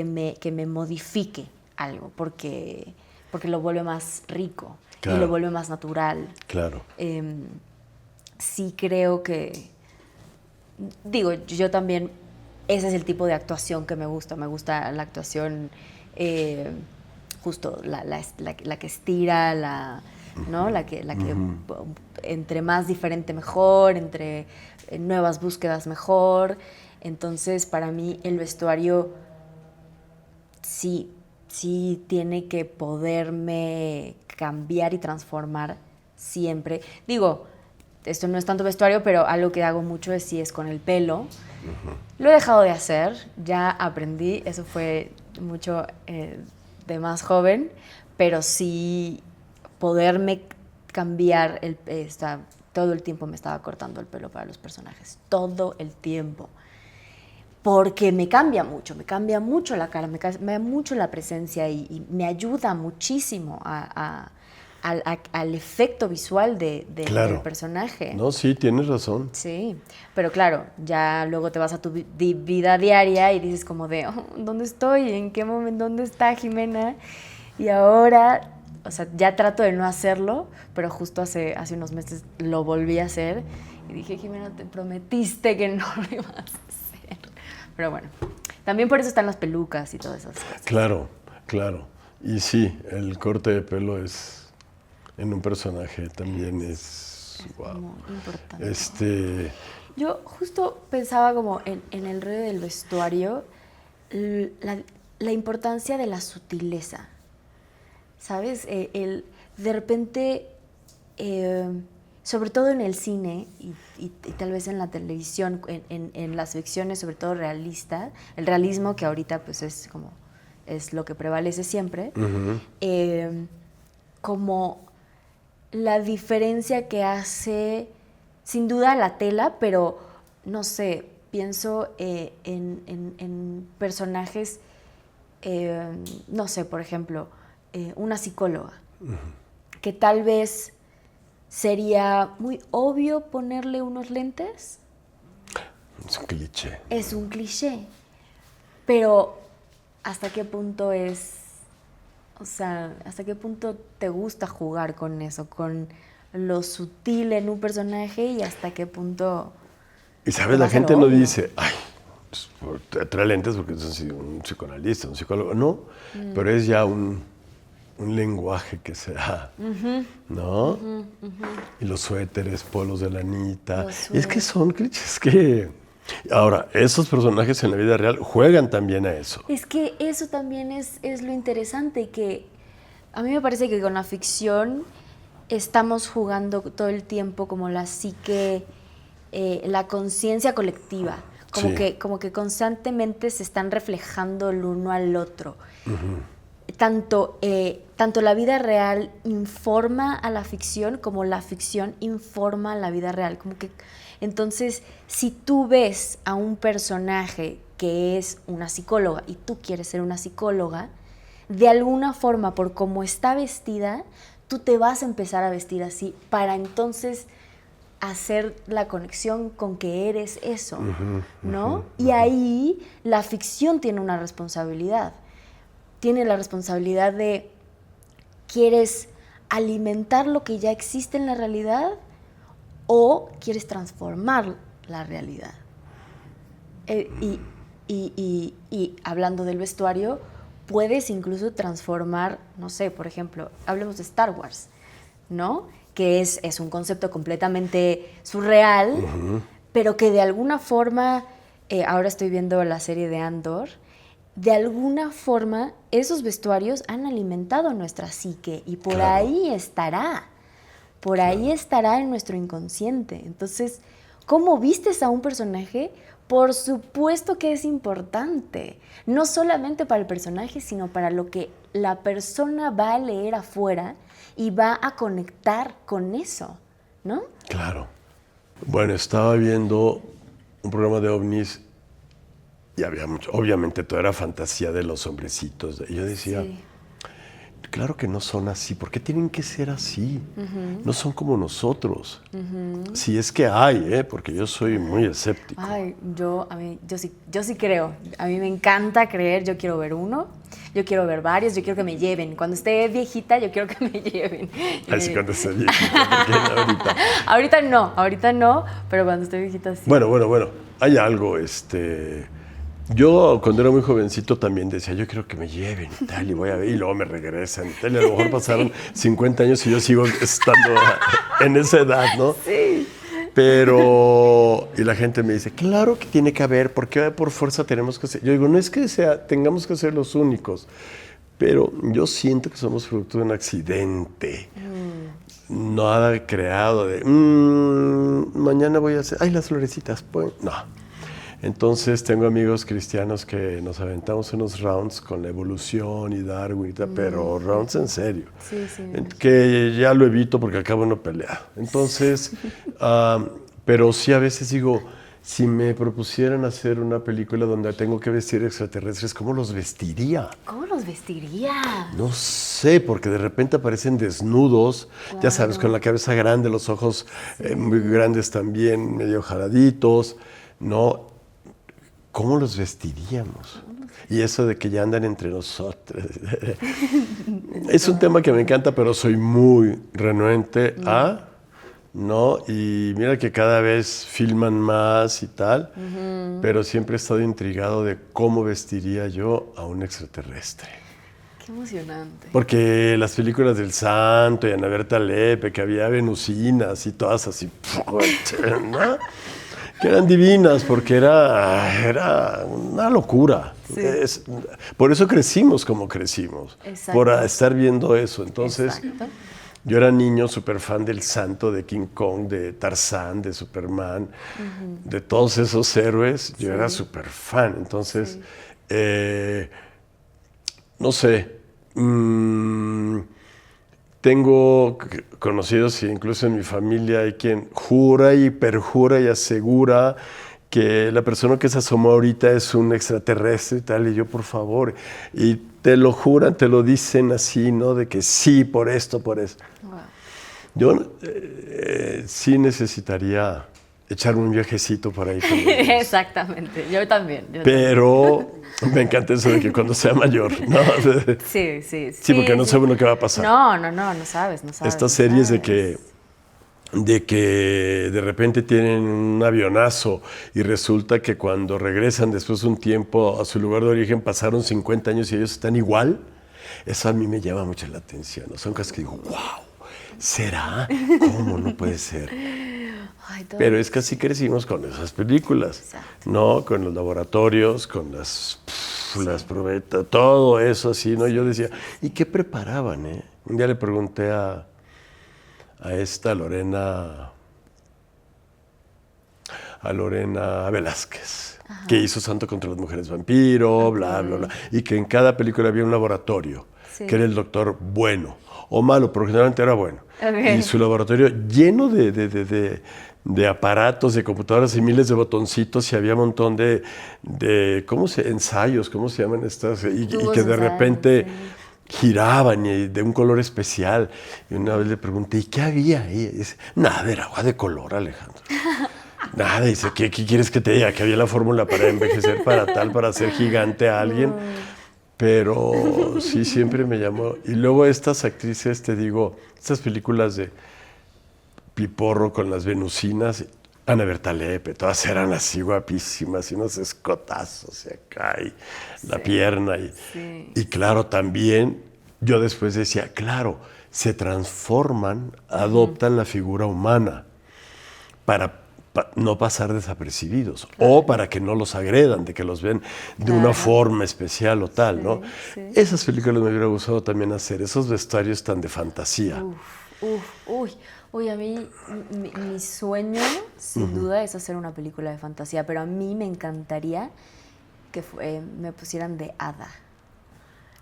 me modifique algo, porque lo vuelve más rico. Claro. Y lo vuelve más natural. Claro. Sí creo que... Digo, yo también... Ese es el tipo de actuación que me gusta. Me gusta la actuación justo la que estira, ¿no? La que entre más diferente mejor, entre nuevas búsquedas mejor. Entonces, para mí, el vestuario sí tiene que poderme cambiar y transformar siempre. Digo, esto no es tanto vestuario, pero algo que hago mucho es con el pelo. Lo he dejado de hacer, ya aprendí, eso fue mucho de más joven, pero sí poderme cambiar todo el tiempo me estaba cortando el pelo para los personajes, todo el tiempo. Porque me cambia mucho la cara, me cambia mucho la presencia y me ayuda muchísimo al efecto visual del personaje. No, sí, tienes razón. Sí, pero claro, ya luego te vas a tu vida diaria y dices como de, ¿dónde estoy? ¿En qué momento? ¿Dónde está Jimena? Y ahora, o sea, ya trato de no hacerlo, pero justo hace unos meses lo volví a hacer y dije, Jimena, te prometiste que no lo ibas a hacer. Pero bueno, también por eso están las pelucas y todas esas cosas. Claro. Y sí, el corte de pelo en un personaje también es wow. Muy importante. Yo justo pensaba como en el rollo del vestuario, la importancia de la sutileza, ¿sabes? De repente, sobre todo en el cine y tal vez en la televisión, en las ficciones, sobre todo realista, el realismo que ahorita pues es lo que prevalece siempre, como la diferencia que hace, sin duda, la tela, pero no sé, pienso en personajes, no sé, por ejemplo, una psicóloga, que tal vez sería muy obvio ponerle unos lentes. Es un cliché. Es un cliché, pero ¿hasta qué punto hasta qué punto te gusta jugar con eso, con lo sutil en un personaje y hasta qué punto... Y sabes, la gente no dice, ay, pues, trae lentes porque es un psicoanalista, un psicólogo. No, pero es ya un lenguaje que se da, ¿no? Y los suéteres, polos de lanita. Y es que son clichés que... Ahora, esos personajes en la vida real juegan también a eso. Es que eso también es lo interesante, que a mí me parece que con la ficción estamos jugando todo el tiempo como la psique, la conciencia colectiva, como que constantemente se están reflejando el uno al otro. Tanto la vida real informa a la ficción como la ficción informa a la vida real. Como que, entonces, si tú ves a un personaje que es una psicóloga y tú quieres ser una psicóloga, de alguna forma, por cómo está vestida, tú te vas a empezar a vestir así para entonces hacer la conexión con que eres eso, ¿no? Y ahí la ficción tiene una responsabilidad. Tiene la responsabilidad de, ¿quieres alimentar lo que ya existe en la realidad o quieres transformar la realidad? Y hablando del vestuario, puedes incluso transformar, no sé, por ejemplo, hablemos de Star Wars, ¿no? Que es un concepto completamente surreal, pero que de alguna forma, ahora estoy viendo la serie de Andor, de alguna forma esos vestuarios han alimentado nuestra psique y por ahí estará, ahí estará en nuestro inconsciente. Entonces, ¿cómo vistes a un personaje? Por supuesto que es importante, no solamente para el personaje, sino para lo que la persona va a leer afuera y va a conectar con eso, ¿no? Claro. Bueno, estaba viendo un programa de ovnis y había mucho, obviamente todo era fantasía de los hombrecitos. Y yo decía, Sí. Claro que no son así. ¿Por qué tienen que ser así? No son como nosotros. Si es que hay, porque yo soy muy escéptico. Ay, yo sí creo. A mí me encanta creer. Yo quiero ver uno, yo quiero ver varios, yo quiero que me lleven. Cuando esté viejita, yo quiero que me lleven. Así cuando esté viejita, ahorita. Ahorita no, pero cuando esté viejita sí. Bueno. Hay algo, Yo, cuando era muy jovencito, también decía, yo quiero que me lleven y tal, y voy a ver, y luego me regresan y tal, y a lo mejor pasaron 50 años y yo sigo estando en esa edad, ¿no? Sí. Pero, y la gente me dice, claro que tiene que haber, ¿por qué por fuerza tenemos que ser? Yo digo, no es que tengamos que ser los únicos, pero yo siento que somos fruto de un accidente. Nada creado de, mañana voy a hacer, ay, las florecitas, pues, no. Entonces tengo amigos cristianos que nos aventamos unos rounds con la evolución y Darwin, y tal, pero rounds en serio. Sí, sí. Que ya lo evito porque acabo no pelea. Entonces, pero sí a veces digo, si me propusieran hacer una película donde tengo que vestir extraterrestres, ¿cómo los vestiría? ¿Cómo los vestiría? No sé, porque de repente aparecen desnudos, ya sabes, con la cabeza grande, los ojos muy grandes también, medio jaladitos, ¿no? ¿Cómo los vestiríamos? Y eso de que ya andan entre nosotros. Es un tema que me encanta, pero soy muy renuente a, ¿no? Y mira que cada vez filman más y tal, pero siempre he estado intrigado de cómo vestiría yo a un extraterrestre. Qué emocionante. Porque las películas del Santo y Ana Berta Lepe, que había venusinas y todas así, ¿no? Que eran divinas, porque era una locura. Sí. Por eso crecimos como crecimos, Exacto. por estar viendo eso. Entonces, Exacto. yo era niño súper fan del Santo, de King Kong, de Tarzán, de Superman, de todos esos héroes. Yo era súper fan. Entonces, no sé, tengo conocidos, incluso en mi familia, hay quien jura y perjura y asegura que la persona que se asomó ahorita es un extraterrestre y tal, y yo, por favor, y te lo juran, te lo dicen así, ¿no? De que sí, por esto, por eso. Wow. Yo sí necesitaría echarme un viajecito por ahí. Exactamente, yo también. Pero me encanta eso de que cuando sea mayor, ¿no? Sí, sí, sí. Sí, porque no sabe uno qué va a pasar. No sabes. Estas series de que de repente tienen un avionazo y resulta que cuando regresan después de un tiempo a su lugar de origen pasaron 50 años y ellos están igual, eso a mí me llama mucho la atención, ¿no? Son cosas que digo, wow, ¿será? ¿Cómo? No puede ser. Ay, Pero es que así crecimos con esas películas, exacto. ¿no? Con los laboratorios, con las probetas, todo eso así, ¿no? Yo decía, ¿y qué preparaban, eh? Un día le pregunté a esta Lorena Velázquez, que hizo Santo contra las mujeres vampiro, bla, bla, bla, y que en cada película había un laboratorio, que era el doctor bueno o malo, pero generalmente era bueno. Y su laboratorio lleno de aparatos, de computadoras y miles de botoncitos, y había un montón de ensayos, ¿cómo se llaman estas? Y que de repente giraban y de un color especial. Y una vez le pregunté, ¿y qué había ahí? Y dice, nada, era agua de color, Alejandro. Nada, dice, ¿qué quieres que te diga? Que había la fórmula para envejecer, para hacer gigante a alguien. Pero sí, siempre me llamó. Y luego estas actrices, te digo, estas películas de Piporro con las venusinas, Ana Berta Lepe, todas eran así guapísimas y unos escotazos y acá y la pierna. Y claro, también yo después decía, claro, se transforman, adoptan la figura humana para no pasar desapercibidos o para que no los agredan, de que los ven de una forma especial o tal, ¿no? Esas películas me hubiera gustado también hacer, esos vestuarios tan de fantasía. Uy, a mí, mi sueño, sin duda, es hacer una película de fantasía, pero a mí me encantaría que me pusieran de hada.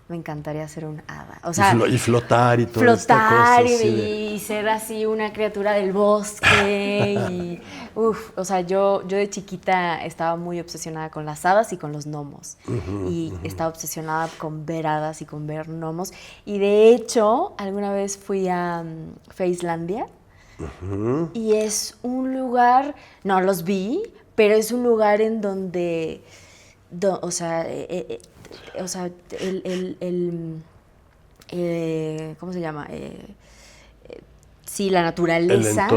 Me encantaría ser un hada. O sea, y flotar y toda esta cosa. Y ser así una criatura del bosque. O sea, yo de chiquita estaba muy obsesionada con las hadas y con los gnomos. Estaba obsesionada con ver hadas y con ver gnomos. Y de hecho, alguna vez fui a Facelandia. Y es un lugar, no los vi, pero es un lugar en donde o sea, ¿cómo se llama? Sí, la naturaleza,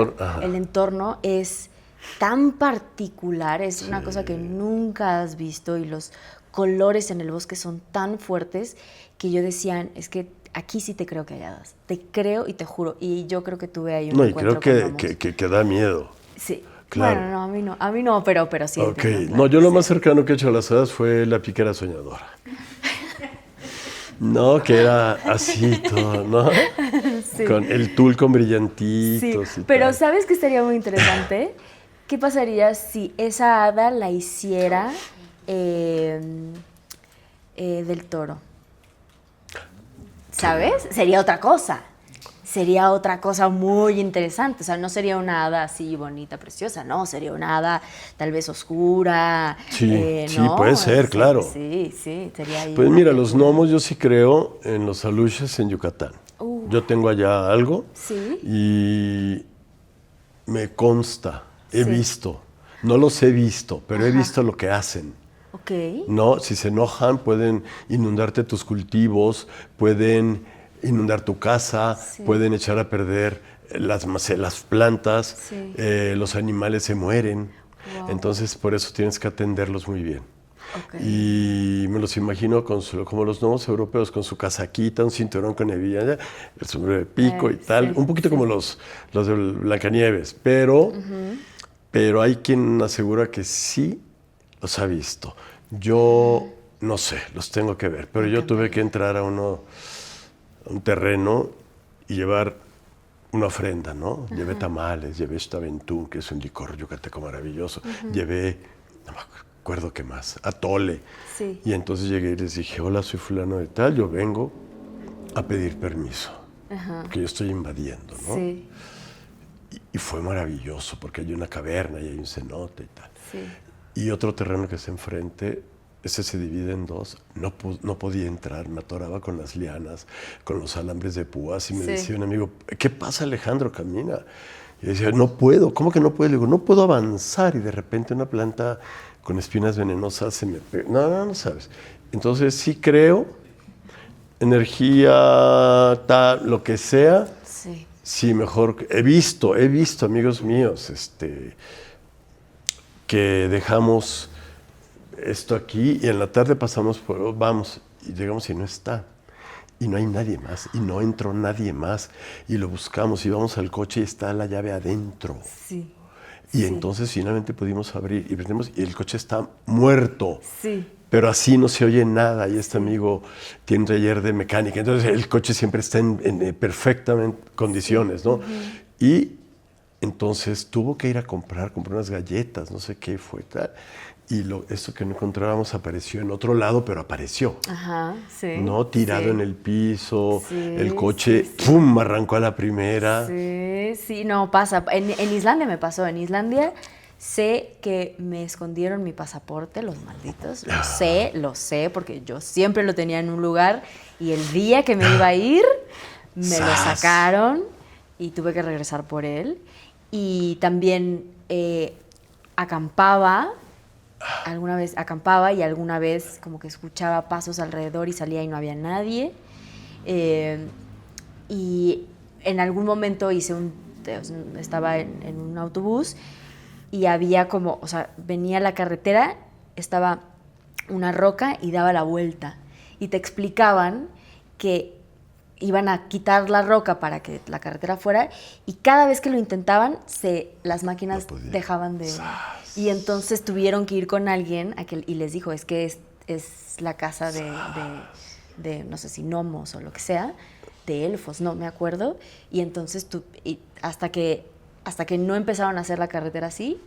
el entorno es tan particular, es una cosa que nunca has visto y los colores en el bosque son tan fuertes que yo decía, es que aquí sí te creo que hay hadas, te creo y te juro, y yo creo que tuve ahí un encuentro con gnomos. que da miedo. Sí. Claro. Bueno, a mí no, pero sí. Okay. No, yo lo más cercano que he hecho a las hadas fue La pícara soñadora. No, que era así todo, ¿no? Sí. Con el tul con brillantitos. Sí, pero ¿sabes qué estaría muy interesante? ¿Qué pasaría si esa hada la hiciera del Toro? ¿Sabes? Sería otra cosa. Sería otra cosa muy interesante. O sea, no sería una hada así bonita, preciosa, no. Sería una hada tal vez oscura. Sí, sí, ¿No? puede ser, claro. Sí, sería ahí Pues una mira, los criatura. gnomos yo sí creo en los aluches en Yucatán. Yo tengo allá algo Sí. y me consta, he Sí. visto, no los he visto, pero he Ajá. visto lo que hacen. Ok. No, si se enojan pueden inundarte tus cultivos, pueden inundar tu casa, Sí. pueden echar a perder las plantas, Sí. los animales se mueren. Wow. Entonces por eso tienes que atenderlos muy bien. Ok. Y me los imagino como los gnomos europeos, con su casaquita, un cinturón con hebilla, el sombrero de pico y tal, Sí, un poquito sí. como los de Blancanieves, pero hay quien asegura que sí los ha visto. Yo no sé, los tengo que ver, pero Me yo tuve que encantaría. entrar a un terreno y llevar una ofrenda, ¿no? Llevé tamales, llevé Staventún, que es un licor yucateco maravilloso, llevé, no me acuerdo qué más, atole. Sí. Y entonces llegué y les dije, hola, soy fulano de tal, yo vengo a pedir permiso, porque yo estoy invadiendo, ¿no? Sí. Y fue maravilloso, porque hay una caverna y hay un cenote y tal. Sí. Y otro terreno que está enfrente, ese se divide en dos, no podía entrar, me atoraba con las lianas, con los alambres de púas, y me Sí. decía un amigo, ¿qué pasa, Alejandro? Camina. Y decía, no puedo, ¿cómo que no puedo? Le digo, no puedo avanzar, y de repente una planta con espinas venenosas se me pega. No sabes. Entonces sí creo, energía, tal, lo que sea, Sí. sí, mejor. He visto amigos míos, que dejamos esto aquí y en la tarde vamos y llegamos y no está. Y no hay nadie más, y no entró nadie más. Y lo buscamos y vamos al coche y está la llave adentro. Sí. Y Sí. entonces finalmente pudimos abrir y prendemos y el coche está muerto. Sí. Pero así no se oye nada y este amigo tiene un taller de mecánica. Entonces el coche siempre está en perfectamente condiciones, ¿no? Y entonces tuvo que ir a compró unas galletas, no sé qué fue tal. Y esto que no encontrábamos apareció en otro lado, pero apareció. Ajá, sí. ¿No? Tirado Sí. en el piso, Sí, el coche, sí, sí. ¡pum!, arrancó a la primera. Sí, no, pasa. En Islandia me pasó. En Islandia sé que me escondieron mi pasaporte, los malditos. Lo sé, porque yo siempre lo tenía en un lugar y el día que me iba a ir, me lo ¡Sas! sacaron y tuve que regresar por él. Y también acampaba. Alguna vez acampaba y alguna vez como que escuchaba pasos alrededor y salía y no había nadie. Y en algún momento estaba en un autobús y había como, o sea, venía la carretera, estaba una roca y daba la vuelta. Y te explicaban que iban a quitar la roca para que la carretera fuera y cada vez que lo intentaban, las máquinas dejaban de... Y entonces tuvieron que ir con alguien y les dijo, es que es la casa de no sé si gnomos o lo que sea, de elfos, no me acuerdo. Y entonces hasta que no empezaron a hacer la carretera así,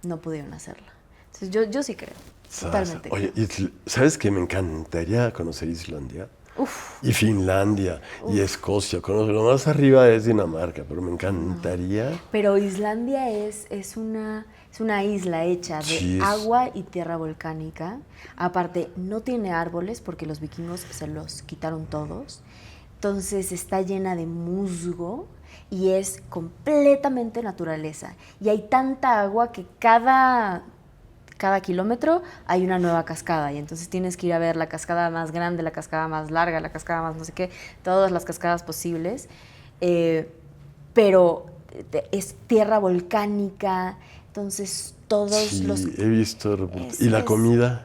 no pudieron hacerla. Entonces yo sí creo, totalmente. Oye, ¿sabes qué? Me encantaría conocer Islandia. Uf. Y Finlandia, y Escocia. Conozco, lo más arriba es Dinamarca, pero me encantaría. Pero Islandia es una isla hecha de Sí, agua y tierra volcánica. Aparte, no tiene árboles porque los vikingos se los quitaron todos. Entonces está llena de musgo y es completamente naturaleza. Y hay tanta agua que cada kilómetro hay una nueva cascada y entonces tienes que ir a ver la cascada más grande, la cascada más larga, la cascada más no sé qué, todas las cascadas posibles. Pero es tierra volcánica, entonces todos sí, los... he visto. ¿Y la comida?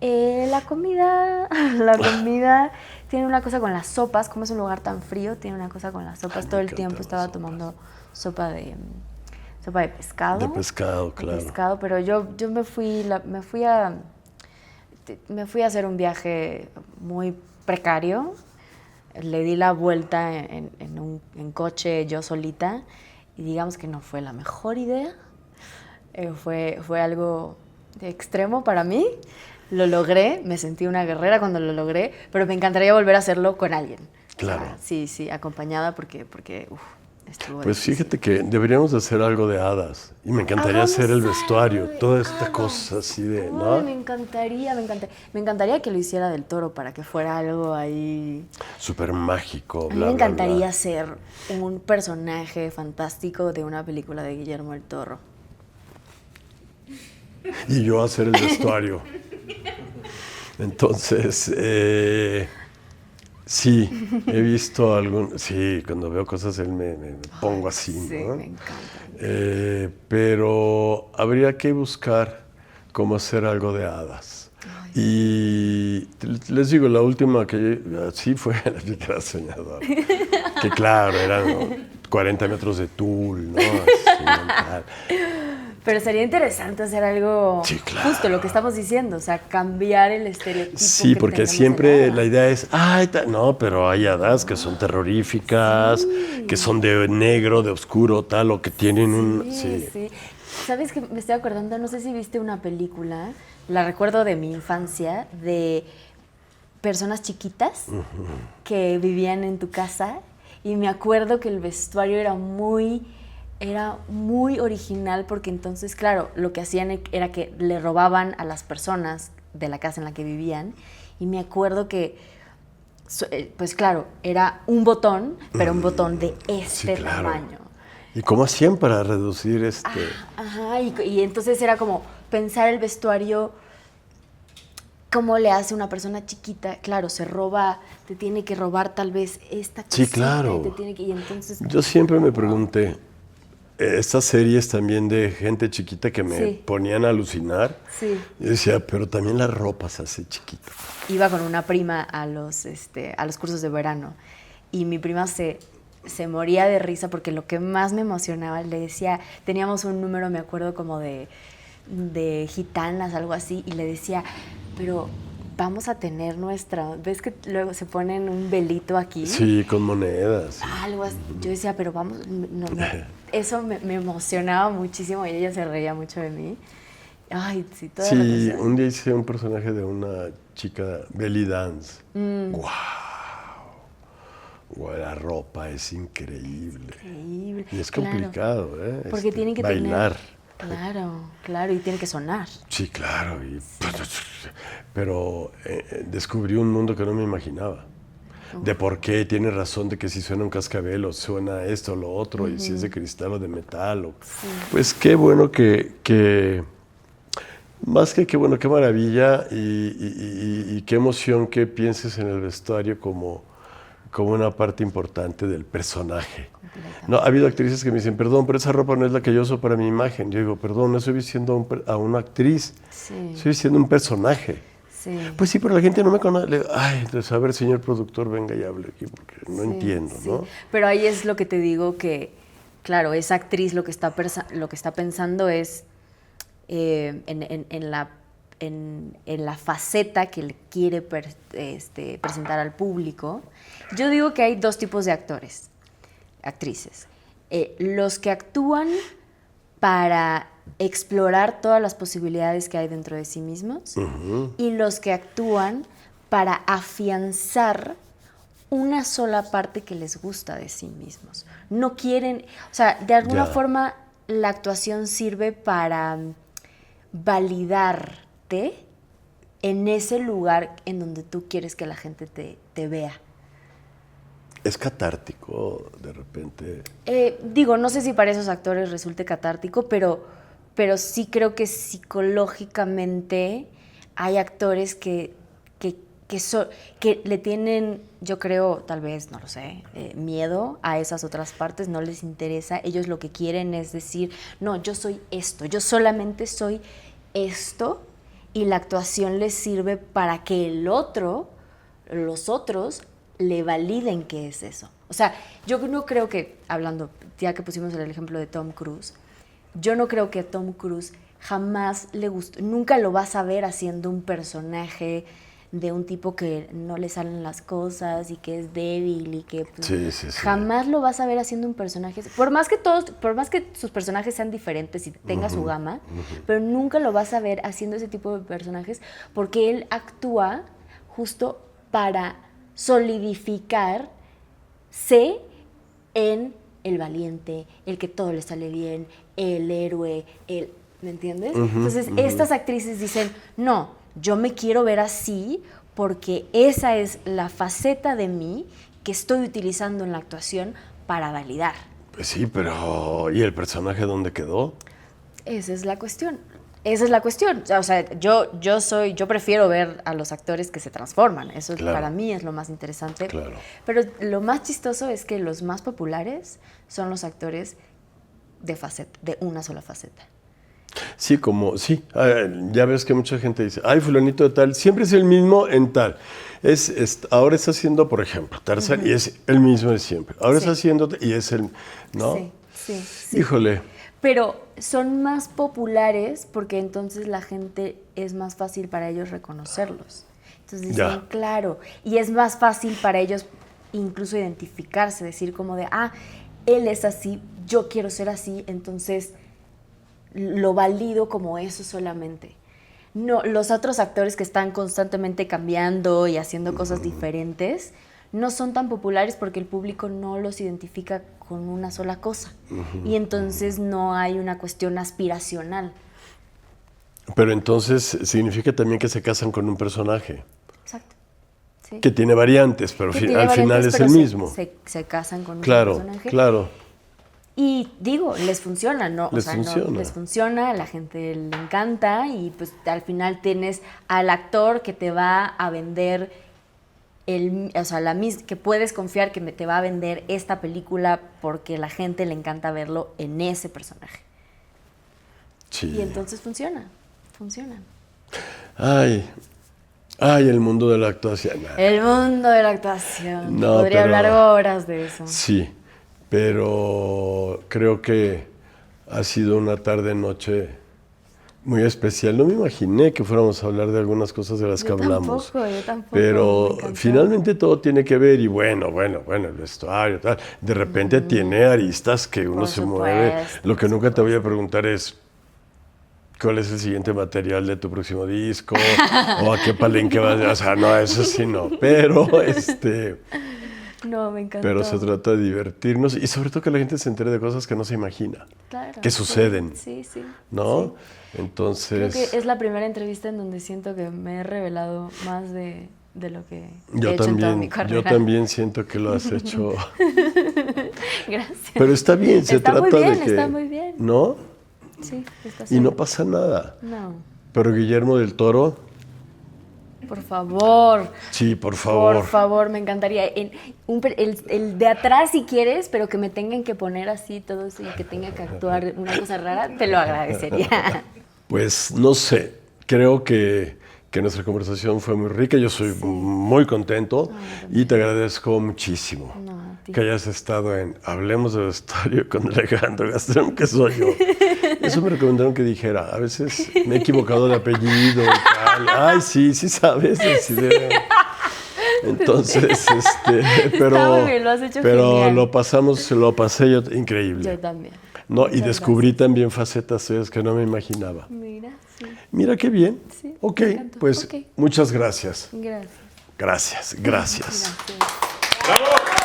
La comida tiene una cosa con las sopas, como es un lugar tan frío, tiene una cosa con las sopas. Todo el tiempo estaba tomando sopa de pescado. De pescado, claro. De pescado, pero yo me fui a hacer un viaje muy precario. Le di la vuelta en coche yo solita y digamos que no fue la mejor idea. Fue algo de extremo para mí. Lo logré, me sentí una guerrera cuando lo logré, pero me encantaría volver a hacerlo con alguien. Claro. O sea, sí, acompañada porque estuvo Pues difícil. fíjate que deberíamos de hacer algo de hadas. Y me encantaría Hagamos hacer el algo vestuario, de toda esta hadas. cosa así de, Ay, ¿no? me encantaría. Me encantaría que lo hiciera Del Toro para que fuera algo ahí. Súper mágico, A mí bla, me bla, encantaría bla. ser un personaje fantástico de una película de Guillermo del Toro. Y yo hacer el vestuario. Entonces, sí, he visto algún... Sí, cuando veo cosas él me pongo así, Sí, ¿no? me encanta. Pero habría que buscar cómo hacer algo de hadas. Y les digo, la última que sí fue la Pícara Soñadora. Que claro, eran 40 metros de tul, ¿no? Así, tal. Pero sería interesante hacer algo, Sí, claro. justo lo que estamos diciendo, o sea, cambiar el estereotipo. Sí, que porque tenemos de siempre hada. la idea es, ay, no, pero hay hadas que son terroríficas, que son de negro, de oscuro, tal, o que tienen un... Sí, sí. ¿Sabes qué? Me estoy acordando, no sé si viste una película, la recuerdo de mi infancia, de personas chiquitas que vivían en tu casa y me acuerdo que el vestuario era muy original porque entonces, claro, lo que hacían era que le robaban a las personas de la casa en la que vivían y me acuerdo que, pues claro, era un botón, pero un botón de este Sí, claro. tamaño. ¿Y cómo hacían para reducir Ajá, y entonces era como pensar el vestuario, cómo le hace una persona chiquita, claro, se roba, te tiene que robar tal vez esta cosita. Sí, claro. Y entonces... Yo siempre me pregunté, estas series también de gente chiquita que me Sí. ponían a alucinar, Sí. yo decía, pero también la ropa se hace chiquita. Iba con una prima a los cursos de verano y mi prima se moría de risa porque lo que más me emocionaba, le decía, teníamos un número, me acuerdo, como de gitanas, algo así, y le decía, pero vamos a tener nuestra... ¿Ves que luego se ponen un velito aquí? Sí, con monedas. Algo así. Yo decía, pero vamos... No. Eso me emocionaba muchísimo y ella se reía mucho de mí. Ay, sí, toda la Sí, cosa. un día hice un personaje de una chica belly dance. ¡Guau! Guau, la ropa es increíble. Increíble. Y es Claro, complicado, ¿eh? porque tienen que bailar. Claro, y tiene que sonar. Sí, claro. Pero descubrí un mundo que no me imaginaba. De por qué, tiene razón de que si suena un cascabel o suena esto o lo otro, y si es de cristal o de metal. Pues qué bueno más que qué bueno, qué maravilla y qué emoción que pienses en el vestuario como una parte importante del personaje. No, ha habido actrices que me dicen, perdón, pero esa ropa no es la que yo uso para mi imagen. Yo digo, perdón, no estoy vistiendo a una actriz, estoy vistiendo un personaje. Sí. Pues sí, pero la gente no me conoce. Ay, entonces, a ver, señor productor, venga y hable aquí, porque no entiendo, Sí. ¿no? Pero ahí es lo que te digo que, claro, esa actriz lo que está pensando es en la faceta que le quiere presentar al público. Yo digo que hay dos tipos de actrices. Los que actúan para explorar todas las posibilidades que hay dentro de sí mismos y los que actúan para afianzar una sola parte que les gusta de sí mismos. No quieren, o sea, de alguna forma la actuación sirve para validarte en ese lugar en donde tú quieres que la gente te vea. Es catártico, de repente. Digo, no sé si para esos actores resulte catártico, pero sí creo que psicológicamente hay actores que le tienen, yo creo, tal vez, no lo sé, miedo a esas otras partes, no les interesa. Ellos lo que quieren es decir, no, yo soy esto, yo solamente soy esto, y la actuación les sirve para que los otros, le validen que es eso. O sea, yo no creo que, hablando, ya que pusimos el ejemplo de Tom Cruise, yo no creo que a Tom Cruise jamás le gustó, nunca lo vas a ver haciendo un personaje de un tipo que no le salen las cosas y que es débil y que pues, Sí. jamás lo vas a ver haciendo un personaje. Por más que sus personajes sean diferentes y tenga su gama, pero nunca lo vas a ver haciendo ese tipo de personajes porque él actúa justo para solidificarse en el valiente, el que todo le sale bien, el héroe, ¿me entiendes? Entonces, estas actrices dicen, no, yo me quiero ver así porque esa es la faceta de mí que estoy utilizando en la actuación para validar. Pues sí, pero ¿y el personaje dónde quedó? Esa es la cuestión. Esa es la cuestión. O sea, yo prefiero ver a los actores que se transforman. Eso Claro. para mí es lo más interesante. Claro. Pero lo más chistoso es que los más populares son los actores de una sola faceta. Sí, ya ves que mucha gente dice, ay, fulanito de tal, siempre es el mismo en tal. Ahora está haciendo, por ejemplo, Tarzán y es el mismo de siempre. Ahora está haciendo y es el, ¿no? Sí. Híjole. Pero son más populares porque entonces la gente es más fácil para ellos reconocerlos. Entonces dicen, claro, y es más fácil para ellos incluso identificarse, decir como de, él es así, yo quiero ser así, entonces lo valido como eso solamente. No, los otros actores que están constantemente cambiando y haciendo cosas diferentes no son tan populares porque el público no los identifica con una sola cosa. Y entonces no hay una cuestión aspiracional. Pero entonces significa también que se casan con un personaje. Exacto. Sí. Que tiene variantes, pero al final es el mismo. Se casan con un Claro, personaje. claro. Y digo, les funciona, ¿no? Les funciona, a la gente le encanta y pues al final tienes al actor que te va a vender que puedes confiar que te va a vender esta película porque la gente le encanta verlo en ese personaje. Sí. Y entonces funciona. Ay, el mundo de la actuación. El mundo de la actuación. No, Podría hablar horas de eso. Sí, pero creo que ha sido una tarde-noche muy especial. No me imaginé que fuéramos a hablar de algunas cosas de las que hablamos. Yo tampoco. Pero finalmente todo tiene que ver y bueno, el vestuario, tal. De repente tiene aristas que uno se mueve. Lo que nunca te voy a preguntar es ¿cuál es el siguiente material de tu próximo disco? ¿O a qué palenque vas? O sea, no, eso sí no. Pero No, me encantó. Pero se trata de divertirnos y sobre todo que la gente se entere de cosas que no se imagina, claro, que suceden, sí. ¿no? Entonces... Creo que es la primera entrevista en donde siento que me he revelado más de lo que he hecho en toda mi carrera. Yo también siento que lo has hecho. Gracias. Pero está bien, se trata de que... Está muy bien. ¿No? Sí, está Y no pasa nada. No. Pero Guillermo del Toro... Por favor. Sí, por favor. Por favor, me encantaría. El de atrás, si quieres, pero que me tengan que poner así todos y que tenga que actuar una cosa rara, te lo agradecería. Pues no sé, creo que nuestra conversación fue muy rica. Yo soy muy contento y te agradezco muchísimo que hayas estado en Hablemos de Vestuario con Alejandro Gastrón, que soy yo. Eso me recomendaron que dijera. A veces me he equivocado de apellido y tal. Ay, sí sabes. Entonces, pero, está muy bien, lo has hecho pero genial. lo pasé yo increíble. Yo también. No, y descubrí también facetas tuyas que no me imaginaba. Mira, sí. Mira qué bien. Sí, ok, me encantó. pues Okay. muchas gracias. Gracias. Gracias. Gracias. ¡Bravo!